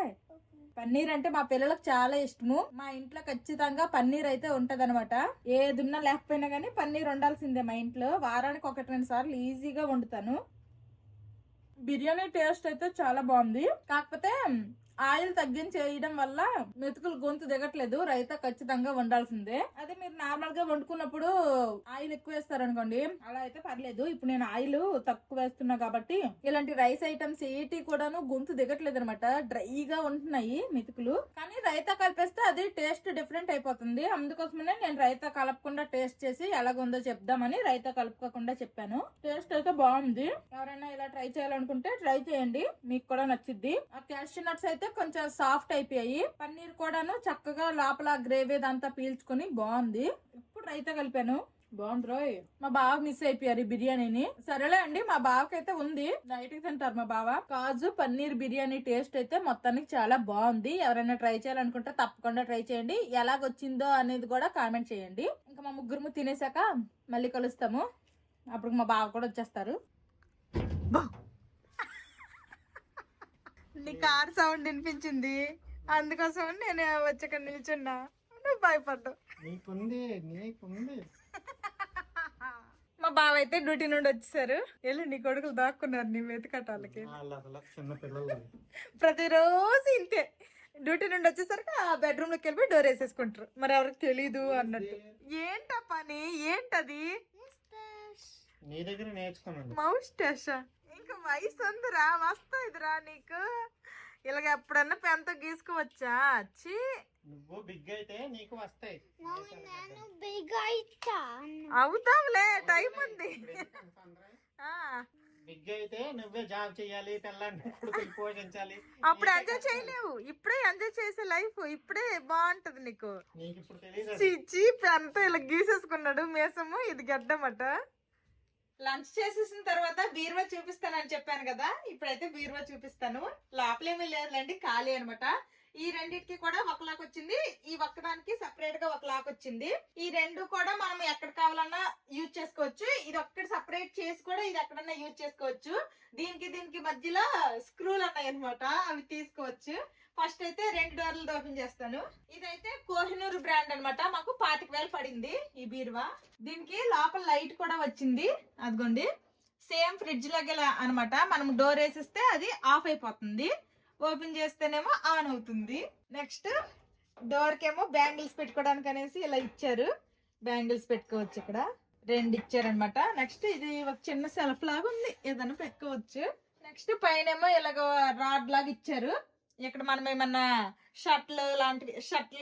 పన్నీర్ అంటే మా పిల్లలకు చాలా ఇష్టము. మా ఇంట్లో ఖచ్చితంగా పన్నీర్ అయితే ఉంటదన్నమాట. ఏదున్నా లేకపోయినా గానీ పన్నీర్ ఉండాల్సిందే మా ఇంట్లో. వారానికి 1-2 సార్లు ఈజీగా వండుతాను. బిర్యానీ టేస్ట్ అయితే చాలా బాగుంది. కాకపోతే ఆయిల్ తగ్గించేయడం వల్ల మెతుకులు గొంతు దిగట్లేదు. రైతా ఖచ్చితంగా వండాల్సిందే. అదే మీరు నార్మల్ గా వండుకున్నప్పుడు ఆయిల్ ఎక్కువ వేస్తారనుకోండి, అలా అయితే పర్లేదు. ఇప్పుడు నేను ఆయిల్ తక్కువ వేస్తున్నా కాబట్టి ఇలాంటి రైస్ ఐటమ్స్ ఏటి కూడాను గొంతు దిగట్లేదు అనమాట, డ్రైగా ఉంటున్నాయి మెతుకులు. కానీ రైతా కలిపేస్తే అది టేస్ట్ డిఫరెంట్ అయిపోతుంది. అందుకోసమనే నేను రైతా కలపకుండా టేస్ట్ చేసి ఎలాగుందో చెప్దామని రైతా కలుపుకోకుండా చెప్పాను. టేస్ట్ అయితే బాగుంది. ఎవరైనా ఇలా ట్రై చేయాలనుకుంటే ట్రై చేయండి, మీకు కూడా నచ్చిద్ది. ఆ క్యాష్యూ నట్స్ అయితే కొంచెం సాఫ్ట్ అయిపోయాయి. పన్నీర్ కూడాను చక్కగా లోపల గ్రేవీ అంతా పీల్చుకుని బాగుంది. ఇప్పుడు రైతా కలిపాను, బాగుంది రోయ్. మా బావ మిస్ అయిపోయారు ఈ బిర్యానీని. సరేలే అండి, మా బావకైతే ఉంది, నైట్ కి తింటారు మా బావ. కాజు పన్నీర్ బిర్యానీ టేస్ట్ అయితే మొత్తానికి చాలా బాగుంది. ఎవరైనా ట్రై చేయాలనుకుంటే తప్పకుండా ట్రై చేయండి. ఎలాగొచ్చిందో అనేది కూడా కామెంట్ చేయండి. ఇంకా మా ముగ్గురు తినేసాక మళ్ళీ కలుస్తాము. అప్పుడు మా బావ కూడా వచ్చేస్తారు. నీ కార్ సౌండ్ వినిపించింది, అందుకోసం నేను వచ్చాక నిల్చున్నా. నువ్వు భయపడ్డావు. మా బావ అయితే డ్యూటీ నుండి వచ్చేసారు. వెళ్ళి నీ కొడుకులు దాక్కున్నారు నీ వెతికటాలకి. ప్రతిరోజు ఇంతే, డ్యూటీ నుండి వచ్చేసరికి ఆ బెడ్రూమ్ లోకి వెళ్ళి డోర్ వేసేసుకుంటారు. మరి ఎవరికి తెలీదు అన్నట్టు. ఏంటా పని, ఏంటది? నీ దగ్గర నేర్చుకున్నాను. మౌస్ టెషా. ఇంకా వయసు ఉందిరా, వస్తాయిదిరా నీకు. ఇలాగ ఎప్పుడన్నా పెంత గీసుకోవచ్చా? ఛీ, నువ్వు బిగ్ అయితే నీకు వస్తాయి. అవుతావులే, టైం ఉంది. బిగ్ అయితే నువ్వే జాబ్ చేయాలి, తెల్లారి పోషించాలి. అప్పుడు ఎంజాయ్ చేయలేవు, ఇప్పుడే ఎంజాయ్ చేసే లైఫ్ ఇప్పుడే బాగుంటది నీకు. నీకు ఇప్పుడు తెలియదు. చీచి పెంత ఇలా గీసేసుకున్నాడు మేసము, ఇది గడ్డమట. లంచ్ చేసేసిన తర్వాత బీరువా చూపిస్తానని చెప్పాను కదా, ఇప్పుడైతే బీరువా చూపిస్తాను. లోపలేమీ లేదులేండి, ఖాళీ అనమాట. ఈ రెండింటికి కూడా ఒక లాక్ వచ్చింది, ఈ ఒక్కదానికి సెపరేట్ గా ఒక లాక్ వచ్చింది. ఈ రెండు కూడా మనం ఎక్కడ కావాలన్నా యూజ్ చేసుకోవచ్చు. ఇది ఒక్కటి సెపరేట్ చేసి కూడా ఇది ఎక్కడన్నా యూజ్ చేసుకోవచ్చు. దీనికి మధ్యలో స్క్రూలు ఉన్నాయి అనమాట, అవి తీసుకోవచ్చు. ఫస్ట్ అయితే 2 డోర్లు ఓపెన్ చేస్తాను. ఇదైతే కోహినూర్ బ్రాండ్ అనమాట. మాకు 25,000 పడింది ఈ బీరువా. దీనికి లోపల లైట్ కూడా వచ్చింది, అదిగోండి. సేమ్ ఫ్రిడ్జ్ లాగా అనమాట. మనం డోర్ వేసేస్తే అది ఆఫ్ అయిపోతుంది, ఓపెన్ చేస్తేనేమో ఆన్ అవుతుంది. నెక్స్ట్ డోర్ కేమో బ్యాంగిల్స్ పెట్టుకోవడానికి అనేసి ఇలా ఇచ్చారు, బ్యాంగిల్స్ పెట్టుకోవచ్చు. ఇక్కడ 2 ఇచ్చారనమాట. నెక్స్ట్ ఇది ఒక చిన్న సెల్ఫ్ లాగా ఉంది, ఏదైనా పెట్టుకోవచ్చు. నెక్స్ట్ పైనేమో ఇలాగ రాడ్ లాగా ఇచ్చారు. ఇక్కడ మనం ఏమన్నా షర్ట్లు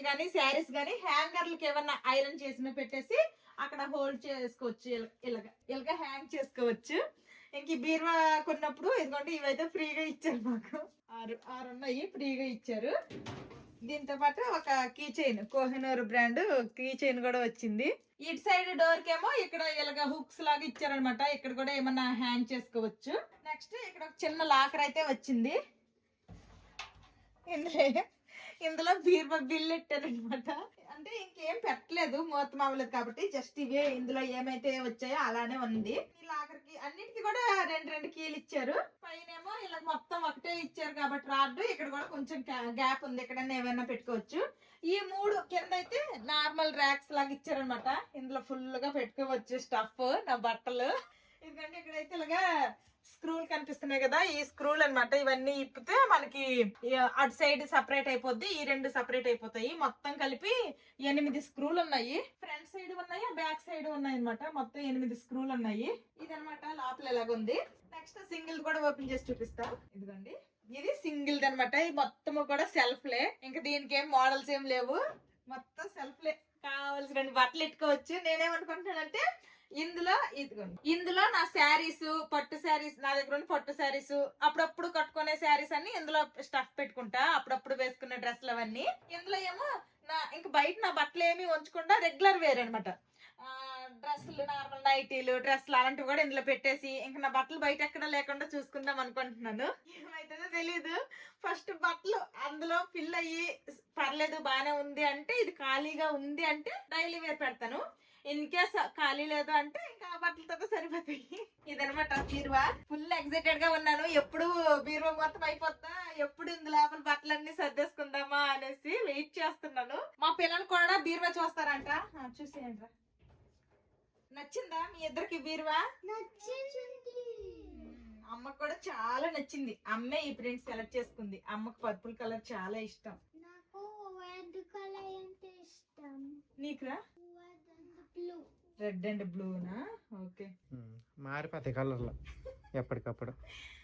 కానీ శారీస్ కానీ హ్యాంగర్లకి ఏమన్నా ఐరన్ చేసిన పెట్టేసి అక్కడ హోల్డ్ చేసుకోవచ్చు. ఇలాగ హ్యాంగ్ చేసుకోవచ్చు. ఇంక ఈ బీరువా కొన్నప్పుడు ఇదిగోండి ఇవైతే ఫ్రీగా ఇచ్చారు మాకు. 6 ఉన్నాయి, ఫ్రీగా ఇచ్చారు. దీంతో పాటు ఒక key chain, Kohinoor brand key chain కూడా వచ్చింది. ఇటు సైడ్ డోర్ కేమో ఇక్కడ ఇలాగ హుక్స్ లాగా ఇచ్చారనమాట. ఇక్కడ కూడా ఏమన్నా హ్యాంగ్ చేసుకోవచ్చు. నెక్స్ట్ నెక్స్ట్ ఇక్కడ ఒక చిన్న లాకర్ అయితే వచ్చింది. ఇందులో బీర్బా బిల్ పెట్టారనమాట. అంటే ఇంకేం పెట్టలేదు, మూతం అవ్వలేదు కాబట్టి జస్ట్ ఇవే ఇందులో ఏమైతే వచ్చాయో అలానే ఉంది. ఈ లాకర్ కి అన్నిటికీ కూడా రెండు కీలు ఇచ్చారు. పైనేమో ఇలా మొత్తం ఒకటే ఇచ్చారు కాబట్టి రాడ్డు, ఇక్కడ కూడా కొంచెం గ్యాప్ ఉంది, ఎక్కడైనా ఏమైనా పెట్టుకోవచ్చు. ఈ 3 కింద అయితే నార్మల్ ర్యాక్స్ లాగా ఇచ్చారనమాట. ఇందులో ఫుల్ గా పెట్టుకోవచ్చు స్టఫ్, నా బట్టలు. ఎందుకంటే ఇక్కడైతే ఇలాగా స్క్రూలు కనిపిస్తున్నాయి కదా, ఈ స్క్రూలు అన్నమాట. ఇవన్నీ ఇప్పితే మనకి అటు సైడ్ సపరేట్ అయిపోద్ది, ఈ 2 సపరేట్ అయిపోతాయి. మొత్తం కలిపి 8 స్క్రూలు ఉన్నాయి. ఫ్రంట్ సైడ్ ఉన్నాయి, బ్యాక్ సైడ్ ఉన్నాయి అనమాట. మొత్తం 8 స్క్రూలు ఉన్నాయి. ఇదనమాట లోపల ఎలాగుంది. నెక్స్ట్ సింగిల్ కూడా ఓపెన్ చేసి చూపిస్తా. ఇదిగోండి, ఇది సింగిల్ అనమాట. ఇది మొత్తం కూడా సెల్ఫ్లే, ఇంకా దీనికి ఏం మోడల్స్ ఏం లేవు, మొత్తం సెల్ఫ్లే. కావాల్సిన బట్టలు ఎట్టుకోవచ్చు. నేనేమనుకుంటున్నానంటే ఇందులో నా శారీస్, పట్టు శారీస్, నా దగ్గర ఉన్న పట్టు శారీస్, అప్పుడప్పుడు కట్టుకునే శారీస్ అన్ని ఇందులో స్టఫ్ పెట్టుకుంటా, అప్పుడప్పుడు వేసుకునే డ్రెస్లు అవన్నీ. ఇందులో ఏమో ఇంకా బయట నా బట్టలు ఏమి ఉంచకుండా రెగ్యులర్ వేర్ అనమాట. డ్రెస్సులు, నార్మల్ నైటీలు, డ్రెస్సులు అలాంటివి కూడా ఇందులో పెట్టేసి ఇంకా నా బట్టలు బయట ఎక్కడ లేకుండా చూసుకుందాం అనుకుంటున్నాను. ఏమైతుందో తెలీదు. ఫస్ట్ బట్టలు అందులో ఫిల్ అయ్యి పర్లేదు బానే ఉంది అంటే, ఇది ఖాళీగా ఉంది అంటే డైలీ వేర్ పెడతాను. ఇన్ కేస్ ఖాళీ లేదు అంటే ఇంకా బట్టలతో సరిపోతాయి. ఇదనమాట బీరువా. ఫుల్ ఎక్సైటెడ్ గా ఉన్నాను, ఎప్పుడు బీరువా మొత్తం అయిపోతా, ఎప్పుడు ఇందులో లోపల బట్టలన్నీ సర్దేసుకుందామా అనేసి వెయిట్ చేస్తున్నాను. మా పిల్లలు కూడా బీరువా చూస్తారంట, చూసేయండి. నచ్చిందా మీ ఇద్దరికి బీరువా? అమ్మకు కూడా చాలా నచ్చింది. అమ్మే ఈ ప్రింట్ సెలెక్ట్ చేసుకుంది. అమ్మకు పర్పుల్ కలర్ చాలా ఇష్టం. నాకు రెడ్ కలర్ అంటే ఇష్టం. నీకురా? బ్లూ. రెడ్ అండ్ బ్లూనా? ఓకే, మారిపోతాయి కలర్లు ఎప్పటికప్పుడు.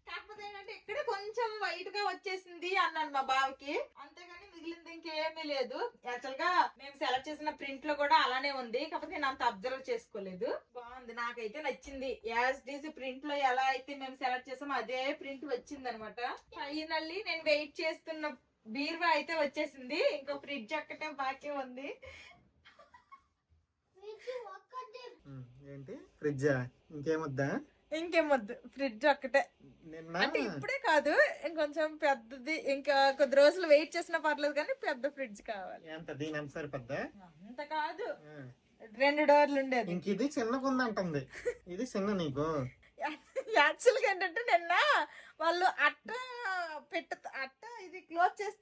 కాకపోతే ఏంటంటే ఇక్కడ కొంచెం వైట్ గా వచ్చేసింది అన్నాను మా బావకి, అంతేగాని మిగిలింది ఇంకేమీ లేదు. యాక్చువల్ గా మేము సెలెక్ట్ చేసిన ప్రింట్ లో కూడా అలానే ఉంది, కాకపోతే నేను అంత అబ్జర్వ్ చేసుకోలేదు. బాగుంది, నాకైతే నచ్చింది. యాజ్ డీసీ ప్రింట్ లో ఎలా అయితే మేము సెలెక్ట్ చేసామో అదే ప్రింట్ వచ్చింది అనమాట. ఫైనల్లీ నేను వెయిట్ చేస్తున్న బీరువా అయితే వచ్చేసింది. ఇంకో ఫ్రిడ్జ్ ఒక్కటే బాకీ ఉంది. ఏంటి ఫ్రిడ్జ్? ఇంకేమొద్దా? ఇంకేమొద్దు, ఫ్రిడ్జ్ ఒక్కటే. నిన్న అంటే ఇప్పుడే కాదు, ఇంకొంచెం పెద్దది, ఇంకా కొద్ది రోజులు వెయిట్ చేసినా పర్లేదు కానీ పెద్ద ఫ్రిడ్జ్ కావాలి. ఎంత దీని ఎంత సరిపోద్దా? అంత కాదు, 2 డోర్లు ఉండేది. ఇంక ఇది చిన్నగా ఉందంటుంది. ఇది చిన్న నీకు. యాక్చువల్ గా ఏంటంటే నిన్న వాళ్ళు అట్ట ఇది క్లోజ్ చేసి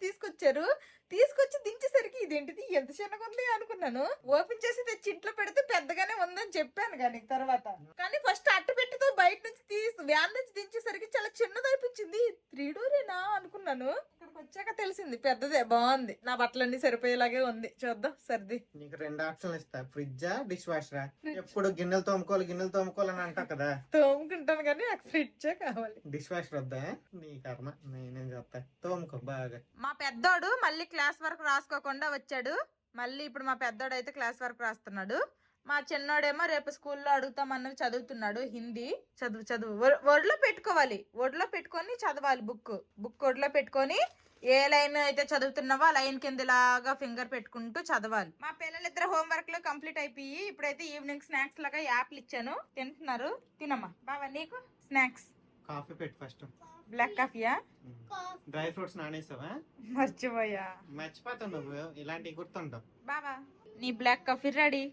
తీసుకొచ్చి దించేసరికి ఇదేంటిది ఎంత చిన్నగా ఉంది అనుకున్నాను. ఓపెన్ చేసి తెచ్చి ఇంట్లో పెడితే పెద్దగానే ఉందని చెప్పాను కానీ తర్వాత, కానీ ఫస్ట్ అట్ట పెట్టితో బయట నుంచి వ్యాన్ నుంచి దించేసరికి చాలా చిన్నది అనిపించింది. 3 డోరేనా అనుకున్నాను. ఇక్కడికి వచ్చాక తెలిసింది పెద్దదే. బాగుంది, నా బట్టలన్నీ సరిపోయేలాగే ఉంది. చూద్దాం సర్ది. నీకు 2 ఆప్షన్లు ఇస్తా, ఫ్రిడ్జా డిష్ వాషరా. ఎప్పుడు గిన్నెలు తోముకోవాలి అని అంటావు కదా. తోముకుంటాను కానీ నాకు ఫ్రిడ్జే కావాలి. డిష్ వాషర్ వద్దా? నీ కర్మ, నేనేం చేస్తా. తోముకో బాగా. మా పెద్దోడు మళ్ళీ క్లాస్ వర్క్ రాసుకోకుండా వచ్చాడు. మళ్ళీ ఇప్పుడు మా పెద్దోడు అయితే క్లాస్ వర్క్ రాస్తున్నాడు. మా చిన్నోడేమో రేపు స్కూల్లో అడుగుతామన్నది చదువుతున్నాడు. హిందీ చదువు ఒడిలో పెట్టుకోవాలి, ఒడిలో పెట్టుకొని చదవాలి. బుక్ ఒడిలో పెట్టుకొని ఏ లైన్ అయితే చదువుతున్నావో ఆ లైన్ కింద ఇలాగా ఫింగర్ పెట్టుకుంటూ చదవాలి. మా పిల్లలిద్దరు హోంవర్క్ లో కంప్లీట్ అయిపోయి ఇప్పుడైతే ఈవినింగ్ స్నాక్స్ లాగా యాప్లు ఇచ్చాను, తింటున్నారు. తినమ్మా బావా, నీకు స్నాక్స్. కాఫీ పెట్టు ఫస్ట్. బ్లాక్ కాఫీయా? డ్రై ఫ్రూట్స్ నానేసావా? మర్చిపోతావు నువ్వు, ఇలాంటివి గుర్తుంటావు. బావా నీ black coffee ready.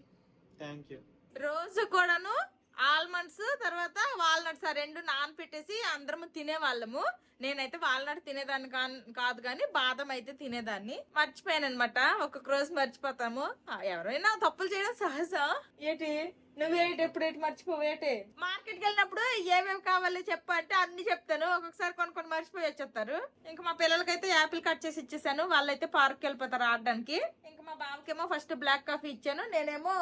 Thank you. రోజు కూడాను ఆల్మండ్స్ తర్వాత వాల్నట్స్ 2 నానపెట్టేసి అందరము తినేవాళ్ళము. నేనైతే వాల్నట్ తినేదాన్ని కాదు కానీ బాదం అయితే తినేదాన్ని. మర్చిపోయాను అనమాట, ఒక్కొక్క రోజు మర్చిపోతాము. ఎవరైనా తప్పులు చేయడం సహజం. ఏటి నువ్వేటి ఎప్పుడేటి మర్చిపోవేటి? మార్కెట్ కి వెళ్ళినప్పుడు ఏమేమి కావాలి చెప్పంటే అన్ని చెప్తాను, ఒక్కొక్కసారి కొన్ని మర్చిపోయి వచ్చేస్తారు. ఇంకా మా పిల్లలకైతే యాపిల్ కట్ చేసి ఇచ్చేసాను, వాళ్ళైతే పార్క్ వెళ్ళిపోతారు ఆడడానికి. ఇంకా మా బావకేమో ఫస్ట్ బ్లాక్ కాఫీ ఇచ్చాను, నేనేమో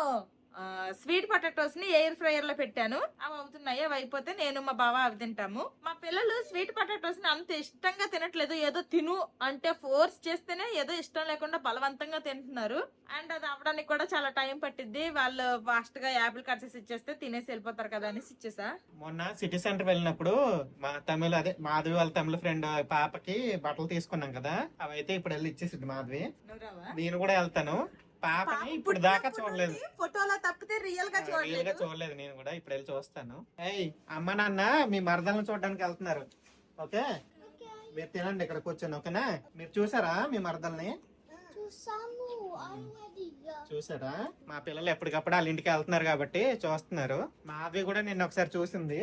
స్వీట్ పొటాటోస్ ని ఎయిర్ ఫ్రైయర్ లో పెట్టాను. అవి అవుతున్నాయి, అవి అయిపోతే నేను మా బావ అవి తింటాము. మా పిల్లలు స్వీట్ పొటాటోస్ ని అంత ఇష్టంగా తినట్లేదు, ఏదో తిను అంటే ఫోర్స్ చేస్తేనే ఏదో ఇష్టం లేకుండా బలవంతంగా తింటున్నారు. అండ్ అది అవ్వడానికి కూడా చాలా టైం పట్టిద్ది. వాళ్ళు ఫాస్ట్ గా యాపిల్ కట్ చేసి ఇచ్చేస్తే తినేసి వెళ్ళిపోతారు కదా అని ఇచ్చేసా. మొన్న సిటీ సెంటర్ వెళ్ళినప్పుడు మా మాధవి వాళ్ళ తమిళ ఫ్రెండ్ పాపకి బట్టలు తీసుకున్నాం కదా, అవైతే ఇప్పుడు వెళ్ళి ఇచ్చేసింది మాధవి. నేను కూడా వెళ్తాను. పాపని ఇప్పుడు దాకా చూడలేదు, ఫోటోలో తప్పితే రియల్ గా రియల్ గా చూడలేదు. నేను కూడా ఇప్పుడు వెళ్ళి చూస్తాను. ఏయ్ అమ్మ నాన్న మీ మరదలను చూడడానికి వెళ్తున్నారు. ఓకే, మీరు తినండి ఇక్కడ కూర్చొని. ఓకేనా? మీరు చూసారా మీ మరదల్ని? చూసాము ఆల్రెడీగా. చూసారా? మా పిల్లలు ఎప్పటికప్పుడు వాళ్ళ ఇంటికి వెళ్తున్నారు కాబట్టి చూస్తున్నారు. మావి కూడా నిన్న ఒకసారి చూసింది.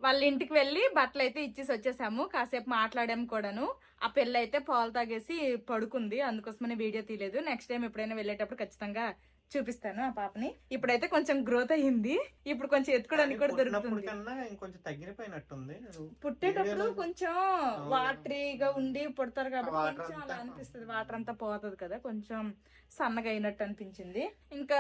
వాళ్ళ ఇంటికి వెళ్ళి బట్టలు అయితే ఇచ్చేసి వచ్చేసాము. కాసేపు మాట్లాడాము కూడాను. ఆ పిల్ల అయితే పాలు తాగేసి పడుకుంది, అందుకోసమని వీడియో తీయలేదు. నెక్స్ట్ టైం ఎప్పుడైనా వెళ్ళేటప్పుడు ఖచ్చితంగా చూపిస్తాను ఆ పాపని. ఇప్పుడైతే కొంచెం గ్రోత్ అయ్యింది, ఇప్పుడు కొంచెం ఎత్తుకోవడానికి కూడా దొరుకుతుంది. కన్నా ఇంకొంచెం తగ్గిపోయినట్టుంది. పుట్టేటప్పుడు కొంచెం వాటరీగా ఉండి పుడతారు కాబట్టి కొంచెం అలా అనిపిస్తుంది, వాటర్ అంతా పోతుంది కదా, కొంచెం సన్నగా అయినట్టు అనిపించింది. ఇంకా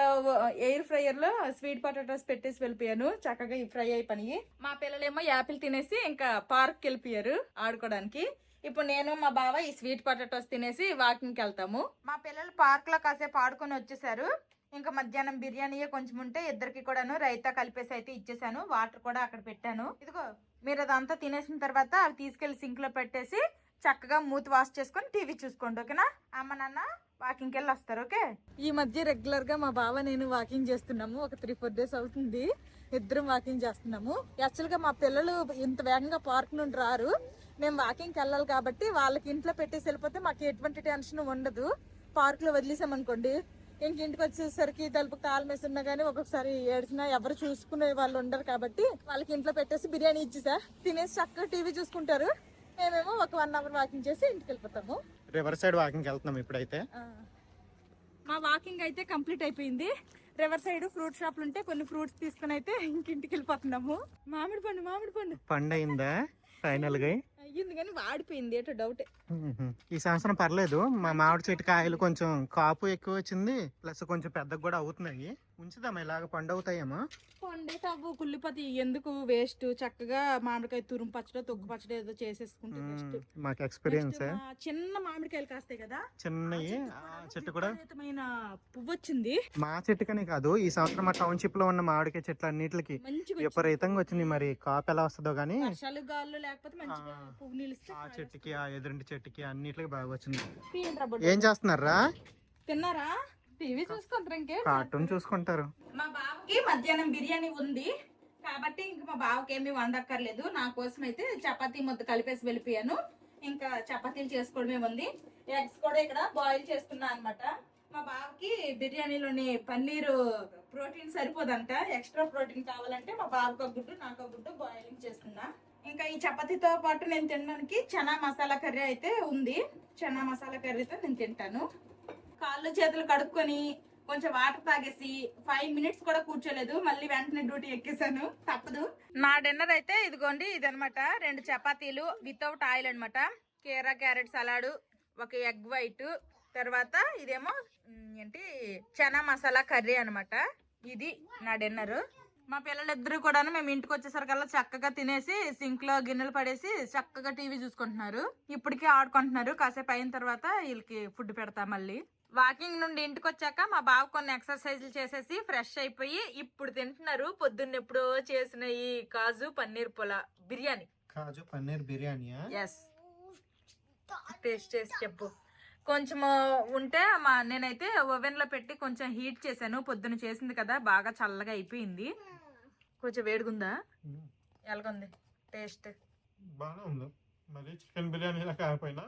ఎయిర్ ఫ్రైయర్ లో స్వీట్ పొటాటోస్ పెట్టేసి వెళ్ళిపోయాను, చక్కగా ఫ్రై అయిపోయి. మా పిల్లలేమో యాపిల్ తినేసి ఇంకా పార్క్ వెళ్ళిపోయారు ఆడుకోవడానికి. ఇప్పుడు నేను మా బావ ఈ స్వీట్ పొటాటోస్ తినేసి వాకింగ్కి వెళ్తాము. మా పిల్లలు పార్క్ లో కాసేపు ఆడుకొని వచ్చేసారు. ఇంకా మధ్యాహ్నం బిర్యానీ కొంచెం ఉంటే ఇద్దరికి కూడాను రైతా కలిపేసి అయితే ఇచ్చేసాను. వాటర్ కూడా అక్కడ పెట్టాను. ఇదిగో మీరు అదంతా తినేసిన తర్వాత అవి తీసుకెళ్లి సింక్ లో పెట్టేసి చక్కగా మూతి వాష్ చేసుకొని టీవీ చూసుకోండి. ఓకేనా? అమ్మ నాన్న వాకింగ్కి వెళ్ళి వస్తారు. ఓకే. ఈ మధ్య రెగ్యులర్ గా మా బావ నేను వాకింగ్ చేస్తున్నాము. ఒక 3-4 డేస్ అవుతుంది ఇద్దరం వాకింగ్ చేస్తున్నాము. యాక్చువల్ గా మా పిల్లలు ఇంత వేగంగా పార్క్ నుండి రారు. మేము వాకింగ్కి వెళ్ళాలి కాబట్టి వాళ్ళకి ఇంట్లో పెట్టేసి వెళ్ళిపోతే మాకు ఎటువంటి టెన్షన్ ఉండదు. పార్క్ లో వదిలేసామనుకోండి, ఇంటికి వచ్చేసరికి తలుపు తాళం వేసి ఉన్నా కానీ ఒక్కొక్కసారి ఏడ్చినా ఎవరు చూసుకునే వాళ్ళు ఉండరు కాబట్టి వాళ్ళకి ఇంట్లో పెట్టేసి బిర్యానీ ఇచ్చేసా తినేసి చక్కగా టీవీ చూసుకుంటారు. మేమేమో ఒక 1 అవర్ వాకింగ్ చేసి ఇంటికి వెళ్ళిపోతాము. రివర్ సైడ్ వాకింగ్ వెళ్తున్నాం ఇప్పుడైతే. మా వాకింగ్ అయితే కంప్లీట్ అయిపోయింది. రివర్ సైడ్ ఫ్రూట్ షాప్లు ఉంటే కొన్ని ఫ్రూట్స్ తీసుకుని అయితే ఇంటికి వెళ్ళిపోతున్నాము. మామిడి పండు అయిందా ఫైనల్ గా? అయ్యింది కానీ వాడిపోయింది, ఏటో డౌటే. ఈ సంవత్సరం పర్లేదు, మా మామిడి చెట్టు కాయలు కొంచెం కాపు ఎక్కువ వచ్చింది, ప్లస్ కొంచెం పెద్దగా కూడా అవుతున్నాయి. ఉంచుదామా ఇలాగ పండు అవుతాయేమో? పండే తవ్వు కుళ్ళిపోతే ఎందుకు వేస్ట్, చక్కగా మామిడికాయ తురుము పచ్చడి తొక్కు పచ్చడి ఏదో చేసేసుకుంటే బెస్ట్. మాకు ఎక్స్పీరియన్స్. చిన్న మామిడికాయలు కాస్తాయి కదా చిన్నవి, చెట్టు కూడా పువ్వు వచ్చింది. మా చెట్టుకనే కాదు, ఈ సంవత్సరం మా టౌన్షిప్ లో ఉన్న మామిడికాయ చెట్లు అన్నిటికి విపరీతంగా వచ్చింది. మరి కాపు ఎలా వస్తుందో గానీ వర్షాలు గాల్లో లేకపోతే మంచిగా పువ్వు నిలిస్తే ఆ చెట్టుకి ఆ ఎదురింటి చెట్టుకి అన్నిటికి బాగా వచ్చింది. ఏం చేస్తున్నారా? తిన్నారా? టీవీ చూసుకుంటారు, ఇంకే కార్టూన్ చూసుకుంటారు. మా బావకి మధ్యాహ్నం బిర్యానీ ఉంది కాబట్టి ఇంకా మా బావకి ఏమి వండక్కర్లేదు. నా కోసం అయితే చపాతీ ముద్ద కలిపేసి వెళ్ళిపోయాను. ఇంకా చపాతీలు చేసుకోవడమే ఉంది. ఎగ్స్ కూడా ఇక్కడ బాయిల్ చేస్తున్నా అనమాట. మా బావకి బిర్యానీలోని పన్నీరు ప్రోటీన్ సరిపోదంట, ఎక్స్ట్రా ప్రోటీన్ కావాలంటే మా బావకు ఒక గుడ్డు నాకు ఒక గుడ్డు బాయిలింగ్ చేస్తున్నా. ఇంకా ఈ చపాతీతో పాటు నేను తినడానికి చనా మసాలా కర్రీ అయితే ఉంది. చనా మసాలా కర్రీతో నేను తింటాను. కాళ్ళు చేతులు కడుక్కొని కొంచెం వాటర్ తాగేసి 5 మినిట్స్ కూడా కూర్చోలేదు, మళ్ళీ వెంటనే డ్యూటీ ఎక్కేసాను, తప్పదు. నా డిన్నర్ అయితే ఇదిగోండి, ఇదనమాట 2 చపాతీలు వితౌట్ ఆయిల్ అనమాట, కీరా క్యారెట్ సలాడ్, ఒక ఎగ్ వైట్, తర్వాత ఇదేమో ఏంటి చనా మసాలా కర్రీ అనమాట. ఇది నా డిన్నర్. మా పిల్లలిద్దరూ కూడా మేము ఇంటికి వచ్చేసరికల్లా చక్కగా తినేసి సింక్ లో గిన్నెలు పడేసి చక్కగా టీవీ చూసుకుంటున్నారు. ఇప్పటికే ఆడుకుంటున్నారు. కాసేపు అయిన తర్వాత వీళ్ళకి ఫుడ్ పెడతా. మళ్ళీ వాకింగ్ నుండి ఇంటికి వచ్చాక మా బావ కొన్ని ఎక్సర్సైజులు చేసేసి ఫ్రెష్ అయిపోయి ఇప్పుడు తింటున్నారు. పొద్దున్న ఎప్పుడో చేసిన ఈ కాజు పన్నీర్ బిర్యానీ. కాజు పన్నీర్ బిర్యానీ. ఎస్, టేస్ట్ చేసి చెప్పు. కొంచెం ఉంటే నేనైతే ఓవెన్ లో పెట్టి కొంచెం హీట్ చేశాను. పొద్దున చేసింది కదా, బాగా చల్లగా అయిపోయింది. కొంచెం వేడిగుందా? ఎలాగుంది టేస్ట్? బాగా ఉంది. మరి చికెన్ బిర్యానీ కాకపోయినా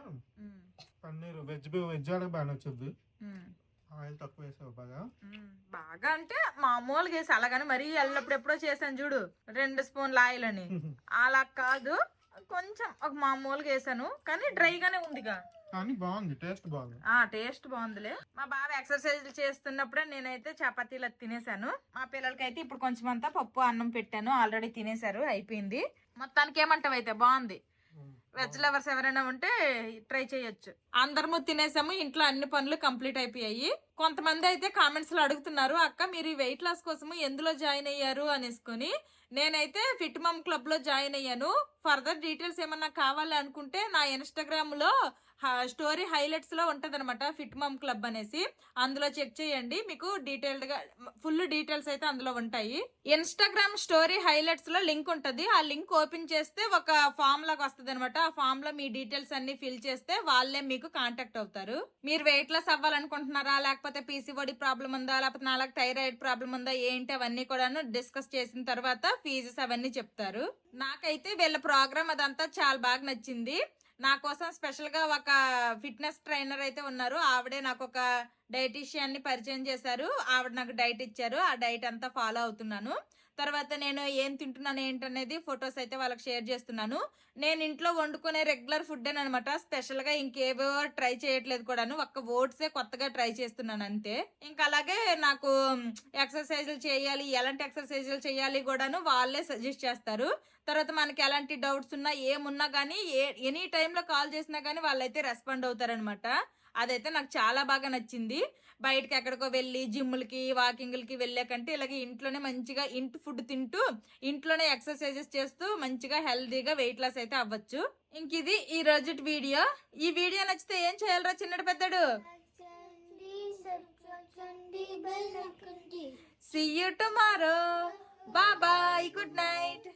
పన్నీర్ వెజ్ వాళ్ళకి బాగా నచ్చుద్ది. ఆయిల్ తక్కువ వేసావు బాగా. బాగా అంటే మామూలుగా వేసి, అలాగని మరీ ఎల్లప్పుడెప్పుడో చేశాను చూడు 2 స్పూన్ల ఆయిల్ అని, అలా కాదు. కొంచెం ఒక మామూలుగా వేసాను కానీ డ్రైగానే ఉందిగా, కానీ బాగుంది, టేస్ట్ బాగుంది. టేస్ట్ బాగుందిలే. మా బాబు ఎక్సర్సైజ్ చేస్తున్నప్పుడే నేనైతే చపాతీలు తినేసాను. మా పిల్లలకైతే ఇప్పుడు కొంచెం అంతా పప్పు అన్నం పెట్టాను, ఆల్రెడీ తినేసారు, అయిపోయింది. మొత్తానికి ఏమంటావు అయితే బాగుంది. వెజ్ లవర్స్ ఎవరైనా ఉంటే ట్రై చేయొచ్చు. అందరము తినేసాము, ఇంట్లో అన్ని పనులు కంప్లీట్ అయిపోయాయి. కొంతమంది అయితే కామెంట్స్ లో అడుగుతున్నారు, అక్క మీరు ఈ వెయిట్ లాస్ కోసము ఎందులో జాయిన్ అయ్యారు అనేసుకొని. నేనైతే ఫిట్ మమ్ క్లబ్ లో జాయిన్ అయ్యాను. ఫర్దర్ డీటెయిల్స్ ఏమన్నా కావాలి అనుకుంటే నా ఇన్స్టాగ్రామ్ లో స్టోరీ హైలైట్స్ లో ఉంటదన్నమాట ఫిట్ మమ్ క్లబ్ అనేసి, అందులో చెక్ చేయండి, మీకు డీటెయిల్డ్ గా ఫుల్ డీటెయిల్స్ అయితే అందులో ఉంటాయి. ఇన్స్టాగ్రామ్ స్టోరీ హైలైట్స్ లో లింక్ ఉంటది, ఆ లింక్ ఓపెన్ చేస్తే ఒక ఫామ్ లాగా వస్తుంది అనమాట. ఆ ఫామ్ లో మీ డీటెయిల్స్ అన్ని ఫిల్ చేస్తే వాళ్ళే మీకు కాంటాక్ట్ అవుతారు. మీరు వెయిట్ లాస్ అవ్వాలనుకుంటున్నారా, లేకపోతే పీసీఓడి ప్రాబ్లం ఉందా, లేకపోతే నాలుగు థైరాయిడ్ ప్రాబ్లం ఉందా, ఏంటి అవన్నీ కూడాను డిస్కస్ చేసిన తర్వాత ఫీజెస్ అవన్నీ చెప్తారు. నాకైతే వీళ్ళ ప్రోగ్రామ్ అదంతా చాలా బాగా నచ్చింది. నా కోసం స్పెషల్ గా ఒక ఫిట్నెస్ ట్రైనర్ అయితే ఉన్నారు, ఆవిడే నాకు ఒక డైటీషియన్ ని పరిచయం చేశారు, ఆవిడ నాకు డైట్ ఇచ్చారు, ఆ డైట్ అంతా ఫాలో అవుతున్నాను. తర్వాత నేను ఏం తింటున్నాను ఏంటనేది ఫొటోస్ అయితే వాళ్ళకి షేర్ చేస్తున్నాను. నేను ఇంట్లో వండుకునే రెగ్యులర్ ఫుడ్ అనమాట, స్పెషల్ గా ఇంకేవో ట్రై చేయట్లేదు కూడాను, ఒక్క ఓట్సే కొత్తగా ట్రై చేస్తున్నాను అంతే. ఇంకా అలాగే నాకు ఎక్సర్సైజులు చేయాలి, ఎలాంటి ఎక్సర్సైజులు చేయాలి కూడాను వాళ్ళే సజెస్ట్ చేస్తారు. తర్వాత మనకి ఎలాంటి డౌట్స్ ఉన్నా ఏమున్నా కానీ ఎనీ టైంలో కాల్ చేసినా కానీ వాళ్ళైతే రెస్పాండ్ అవుతారనమాట. అదైతే నాకు చాలా బాగా నచ్చింది. బయటకి ఎక్కడికో వెళ్ళి జిమ్లకి వాకింగ్లకి వెళ్ళే కంటే ఇలాగే ఇంట్లోనే మంచిగా ఇంటి ఫుడ్ తింటూ ఇంట్లోనే ఎక్సర్సైజెస్ చేస్తూ మంచిగా హెల్దీగా వెయిట్ లాస్ అయితే అవ్వచ్చు. ఇంక ఇది ఈ రోజు వీడియో. ఈ వీడియో నచ్చితే ఏం చేయాలరా చిన్నడు పెద్దడు? See you tomorrow. Bye bye. Good night.